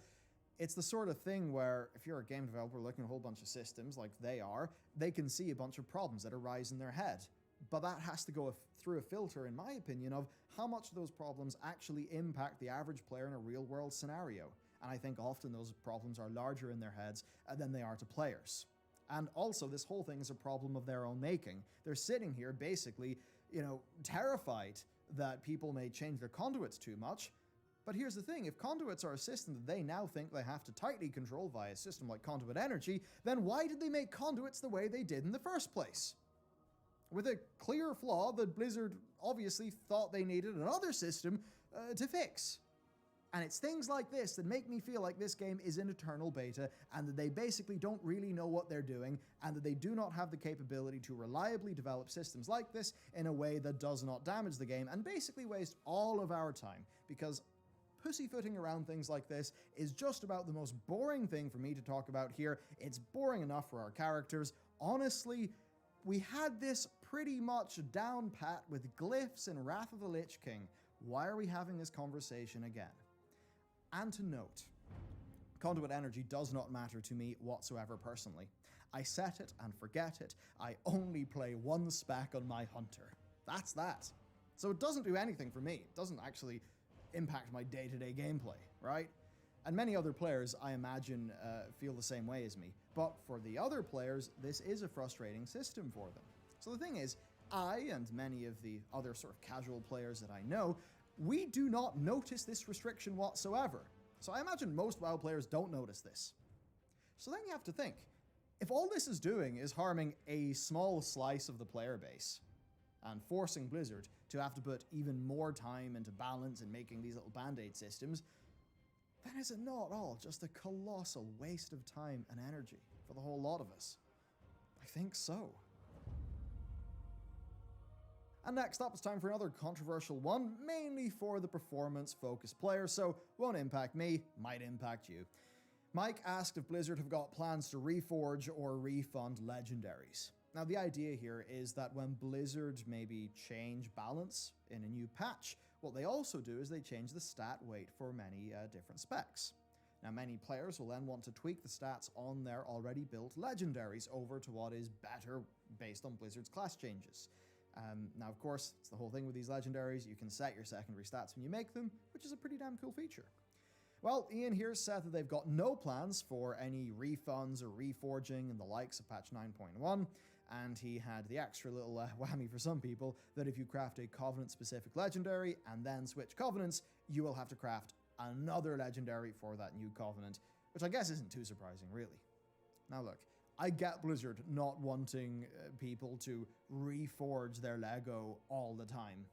It's the sort of thing where if you're a game developer looking at a whole bunch of systems like they are, they can see a bunch of problems that arise in their head. But that has to go through a filter, in my opinion, of how much of those problems actually impact the average player in a real-world scenario. And I think often those problems are larger in their heads than they are to players. And also, this whole thing is a problem of their own making. They're sitting here basically, terrified that people may change their conduits too much. But here's the thing, if conduits are a system that they now think they have to tightly control via a system like conduit energy, then why did they make conduits the way they did in the first place? With a clear flaw that Blizzard obviously thought they needed another system to fix. And it's things like this that make me feel like this game is in eternal beta, and that they basically don't really know what they're doing, and that they do not have the capability to reliably develop systems like this in a way that does not damage the game, and basically waste all of our time, because pussyfooting around things like this is just about the most boring thing for me to talk about here. It's boring enough for our characters. Honestly, we had this pretty much down pat with glyphs in Wrath of the Lich King. Why are we having this conversation again? And to note, conduit energy does not matter to me whatsoever personally. I set it and forget it. I only play one spec on my hunter. That's that. So it doesn't do anything for me. It doesn't actually impact my day-to-day gameplay, right? And many other players, I imagine, feel the same way as me. But for the other players, this is a frustrating system for them. So the thing is, I and many of the other sort of casual players that I know, we do not notice this restriction whatsoever. So I imagine most WoW players don't notice this. So then you have to think, if all this is doing is harming a small slice of the player base, and forcing Blizzard to have to put even more time into balance and making these little band-aid systems, then is it not all just a colossal waste of time and energy for the whole lot of us? I think so. And next up, it's time for another controversial one, mainly for the performance-focused players, so won't impact me, might impact you. Mike asked if Blizzard have got plans to reforge or refund legendaries. Now, the idea here is that when Blizzard maybe change balance in a new patch, what they also do is they change the stat weight for many different specs. Now, many players will then want to tweak the stats on their already built legendaries over to what is better based on Blizzard's class changes. Now, of course, it's the whole thing with these legendaries. You can set your secondary stats when you make them, which is a pretty damn cool feature. Well, Ian here said that they've got no plans for any refunds or reforging in the likes of patch 9.1, and he had the extra little whammy for some people that if you craft a Covenant-specific legendary and then switch Covenants, you will have to craft another legendary for that new Covenant, which I guess isn't too surprising, really. Now look, I get Blizzard not wanting people to reforge their Lego all the time,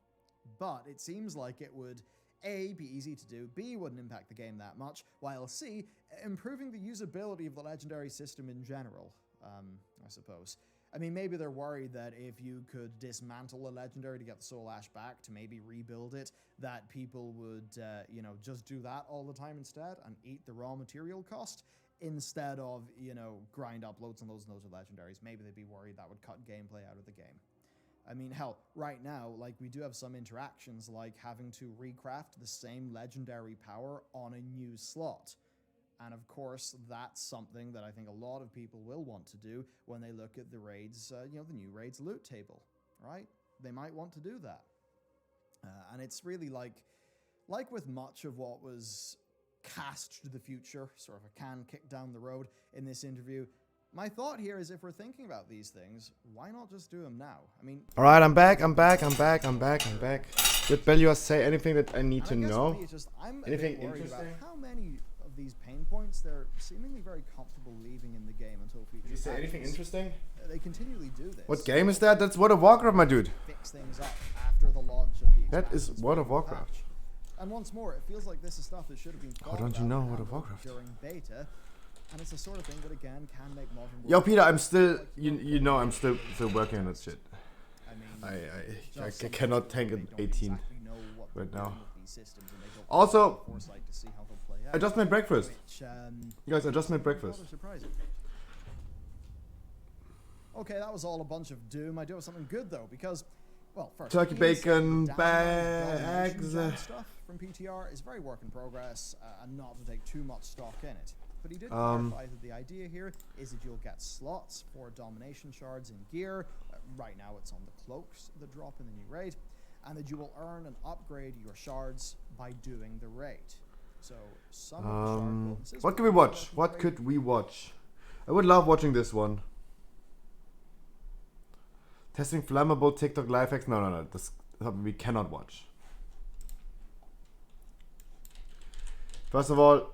but it seems like it would A, be easy to do, B, wouldn't impact the game that much, while C, improving the usability of the legendary system in general, I suppose. I mean, maybe they're worried that if you could dismantle a legendary to get the Soul Ash back to maybe rebuild it, that people would, just do that all the time instead and eat the raw material cost instead of, grind up loads and loads and loads of legendaries. Maybe they'd be worried that would cut gameplay out of the game. I mean, hell, right now, we do have some interactions like having to recraft the same legendary power on a new slot. And of course, that's something that I think a lot of people will want to do when they look at the raids, the new raids loot table, right? They might want to do that. And it's really like with much of what was cast to the future, sort of a can kicked down the road in this interview, my thought here is if we're thinking about these things, why not just do them now? I mean... Alright, I'm back. Did Belios say anything that I need to know? I'm anything worried interesting? about how many of these pain points they're seemingly very comfortable leaving in the game until future. Did you say anything interesting? They continually do this. What game is that? That's World of Warcraft, my dude. Fix things up after the launch of the That is World of Warcraft. patch. And once more, it feels like this is stuff that should have been How don't you know World of handled Warcraft? during beta, and it's the sort of thing that again can make modern. Yo, Peter, I'm still, I'm still working on that shit. I cannot tank an 18 right now. Also, I just made breakfast. Guys, I just made breakfast. Okay, that was all a bunch of doom. I do have something good though, because, well, first, Turkey bacon bags. Stuff from PTR is very work in progress, and not to take too much stock in it. But he did clarify that the idea here is that you'll get slots for domination shards in gear. Right now it's on the cloaks that drop in the new raid, and that you will earn and upgrade your shards by doing the raid. So some of the shard bonuses. What can we watch? What could we watch? I would love watching this one. Testing flammable TikTok life hacks. No. This something we cannot watch. First of all,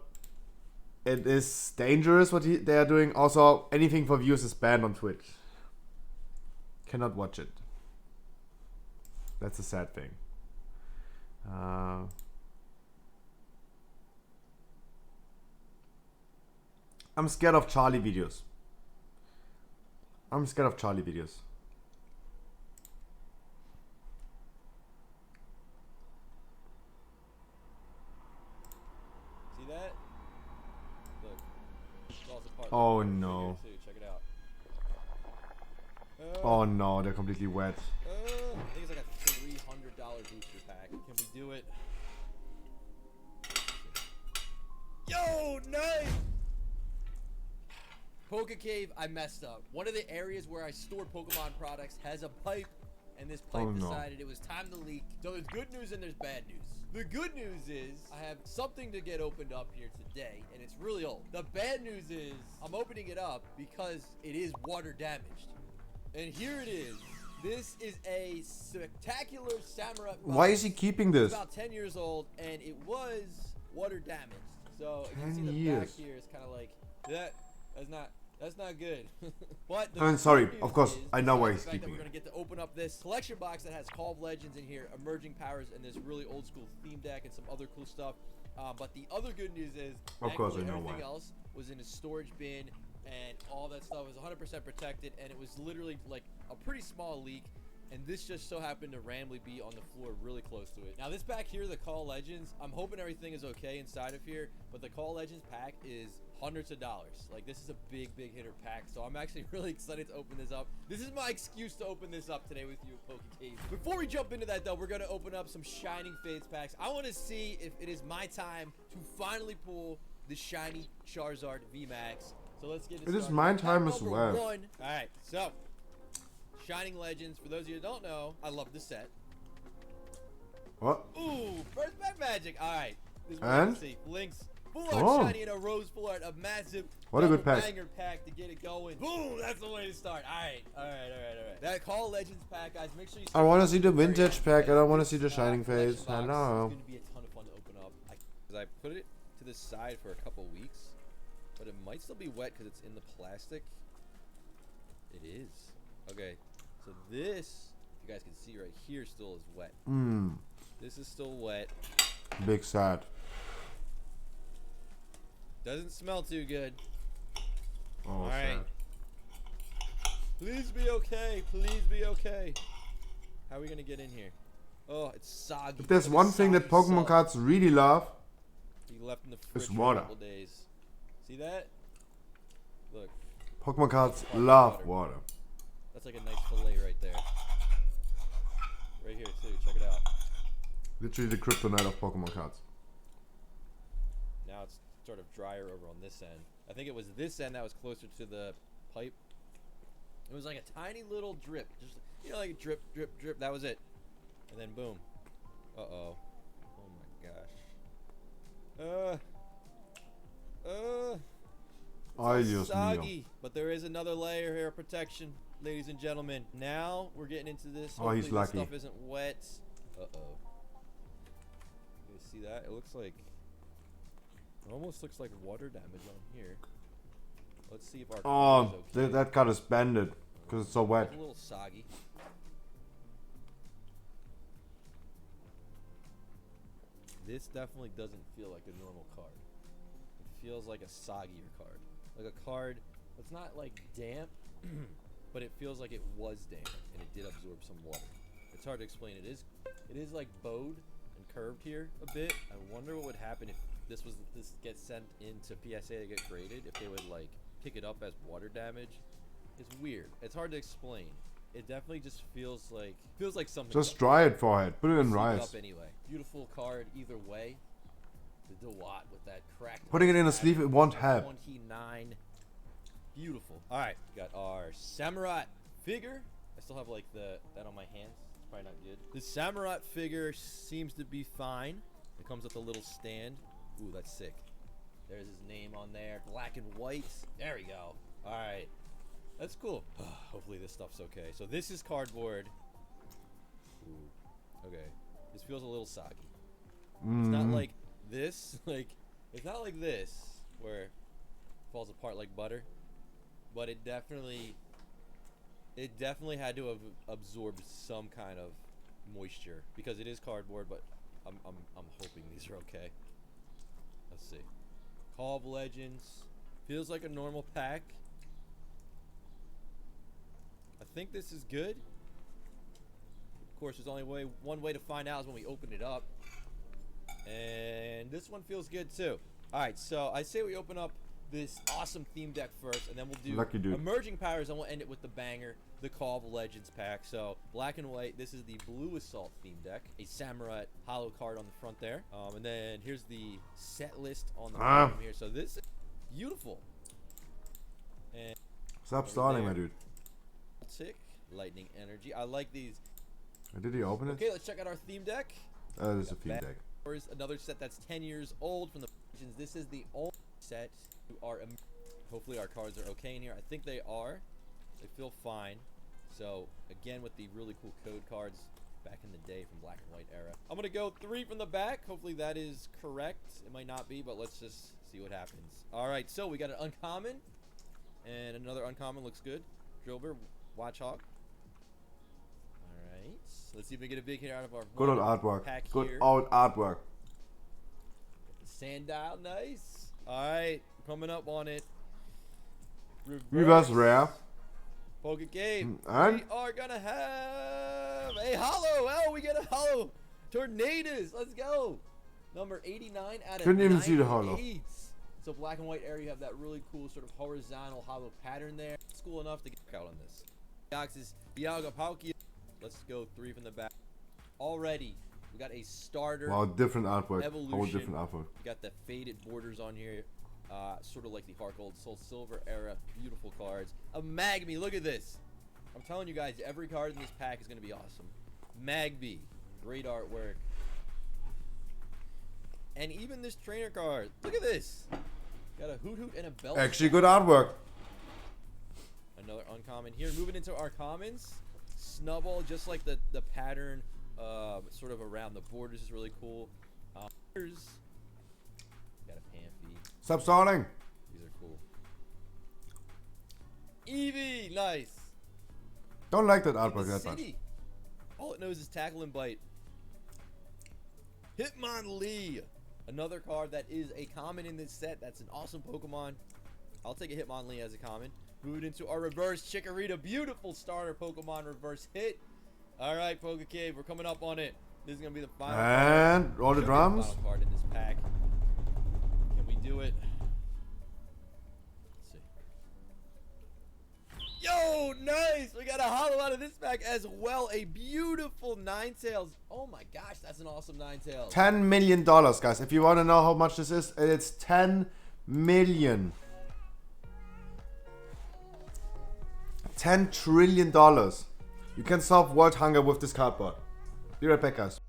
it is dangerous what they are doing. Also, anything for views is banned on Twitch. Cannot watch it. That's a sad thing. I'm scared of Charlie videos. Oh no. Check it out. Oh no, they're completely wet. I think it's like a $300 booster pack. Can we do it? Yo, nice! Poke Cave, I messed up. One of the areas where I stored Pokemon products has a pipe, and this pipe decided it was time to leak. So there's good news and there's bad news. The good news is I have something to get opened up here today, and it's really old. The bad news is I'm opening it up because it is water damaged. And here it is. This is a spectacular samurai box. Why is he keeping this? It's about 10 years old, and it was water damaged. So if you see the 10 years. back here, it's kind of like that. That's not good. But I'm sorry, good of course, news I know why is he's the fact that keeping we're gonna get to open up this collection box that has Call of Legends in here, emerging powers, and this really old school theme deck and some other cool stuff. But the other good news is, Of course I know everything why. else was in a storage bin, and all that stuff was 100% protected, and it was literally like a pretty small leak. and this just so happened to randomly be on the floor really close to it. Now this back here, the Call Legends, I'm hoping everything is okay inside of here, but the Call Legends pack is hundreds of dollars. Like, this is a big hitter pack, so I'm actually really excited to open this up. This is my excuse to open this up today with you, Pokecaves. Before we jump into that though, we're gonna open up some Shining Fates packs. I want to see if it is my time to finally pull the shiny Charizard VMAX. So let's get it started. It is my time as Number well. one. All right, so Shining Legends. For those of you who don't know, I love the set. What? Ooh, first pack magic. All right, this is what And? I see. Links, full art shiny and a rose full art, a massive. What a good pack. Banger pack to get it going. Boom, that's the way to start. All right. That Call Legends pack, guys. Make sure you. I want to see the vintage pack. I don't want to see the Shining Phase. I know. It's gonna be a ton of fun to open up. I put it to the side for a couple weeks, but it might still be wet because it's in the plastic. It is. Okay, so this, if you guys can see right here, still is wet. This is still wet. Big sad. Doesn't smell too good. Oh, All right. sad. Please be okay. Please be okay. How are we gonna get in here? Oh, it's soggy. If there's Look at one thing that soggy Pokemon salt. cards really love, He left in the fridge it's for water. a couple days. See that? Look, Pokemon cards Sparkling love water. that's like a nice fillet right there. Right here too. Check it out. Literally the kryptonite of Pokemon cards. Now it's sort of drier over on this end. I think it was this end that was closer to the pipe. It was like a tiny little drip, just like a drip, drip, drip. That was it, and then boom. Oh my gosh. Ay, It's Dios mío. soggy, but there is another layer here of protection, ladies and gentlemen. Now we're getting into this. Oh, he's Hopefully this lucky. stuff isn't wet. You see that? It looks like. It almost looks like water damage on here. Let's see if our card Oh, is okay. that card is bended because it's so wet. It's a little soggy. This definitely doesn't feel like a normal card. It feels like a soggier card. Like a card that's not like damp, but it feels like it was damp and it did absorb some water. It's hard to explain. It is like bowed and curved here a bit. I wonder what would happen if this gets sent into PSA to get graded, if they would like pick it up as water damage. It's weird. It's hard to explain. It definitely just feels like something. Just dry it, forehead. Put it in Seal it rice. up anyway. Beautiful card either way. The DeWatt with that cracked. Putting it in a sleeve, it won't have. 29. Beautiful. All right, we got our Samurai figure. I still have like that on my hands. It's probably not good. The Samurai figure seems to be fine. It comes with a little stand. Ooh, that's sick. There's his name on there, black and white. There we go. All right, that's cool. Hopefully this stuff's okay. So this is cardboard. Ooh. Okay, this feels a little soggy. It's not like this. Like, it's not like this where it falls apart like butter. But it definitely had to have absorbed some kind of moisture because it is cardboard. But I'm hoping these are okay. Let's see. Call of Legends feels like a normal pack. I think this is good. Of course, there's only one way to find out is when we open it up. And this one feels good too. All right, so I say we open up this awesome theme deck first, and then we'll do Lucky dude. emerging powers, and we'll end it with the banger, the Call of Legends pack. So black and white. This is the Blue Assault theme deck. A Samurai hollow card on the front there, and then here's the set list on the bottom here. So this is beautiful. And Stop stalling, my dude. tick, lightning energy. I like these. Did he open it? Okay, let's check out our theme deck. This is a feed deck. Here's another set that's 10 years old from the Legends. This is the only set who are. Hopefully our cards are okay in here. I think they are. They feel fine. So again, with the really cool code cards back in the day from black and white era. I'm gonna go 3 from the back. Hopefully that is correct. It might not be, but let's just see what happens. All right, so we got an uncommon and another uncommon. Looks good. Drillbur, Watchhawk. Let's see if we get a big hit out of our Good old artwork. pack Good here. old artwork. Sandile, nice. All right, coming up on it. Reverse rare. Poke Game. And? We are gonna have a hollow. Oh, we get a hollow. Tornadoes. Let's go. Number 89 out of Couldn't even see the hollow. 98. So black and white area, you have that really cool sort of horizontal hollow pattern there. It's cool enough to get out on this. Boxes, Iago Pauki. Let's go 3 from the back. Already, we got a starter. Wow, different artwork. Evolution. Whole different artwork. We got the faded borders on here. Sort of like the Heart Gold Soul Silver era. Beautiful cards. A Magby, look at this. I'm telling you guys, every card in this pack is going to be awesome. Magby, great artwork. And even this trainer card. Look at this. Got a Hoot Hoot and a Bell. Actually, good artwork. Another uncommon here. Moving into our commons. Snubbull, just like the pattern sort of around the borders is really cool. Here's got a Pamphie. Stop stalling. These are cool. Eevee, nice. Don't like that artwork that much. City. All it knows is tackle and bite. Hitmonlee. Another card that is a common in this set. That's an awesome Pokemon. I'll take a Hitmonlee as a common. Moving into our reverse Chikorita. Beautiful starter Pokemon reverse hit. All right, Pokecave, we're coming up on it. This is going to be the final And card. roll the drums. Final card in this pack. Can we do it? Let's see. Yo, nice! We got a hollow out of this pack as well. A beautiful Ninetales. Oh my gosh, that's an awesome Ninetales. $10 million, guys. If you want to know how much this is, it's 10 million. $10 trillion. You can solve world hunger with this cardboard. Be right back, guys.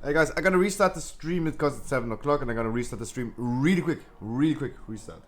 Hey guys, I'm gonna restart the stream because it's 7 o'clock and I'm gonna restart the stream really quick restart.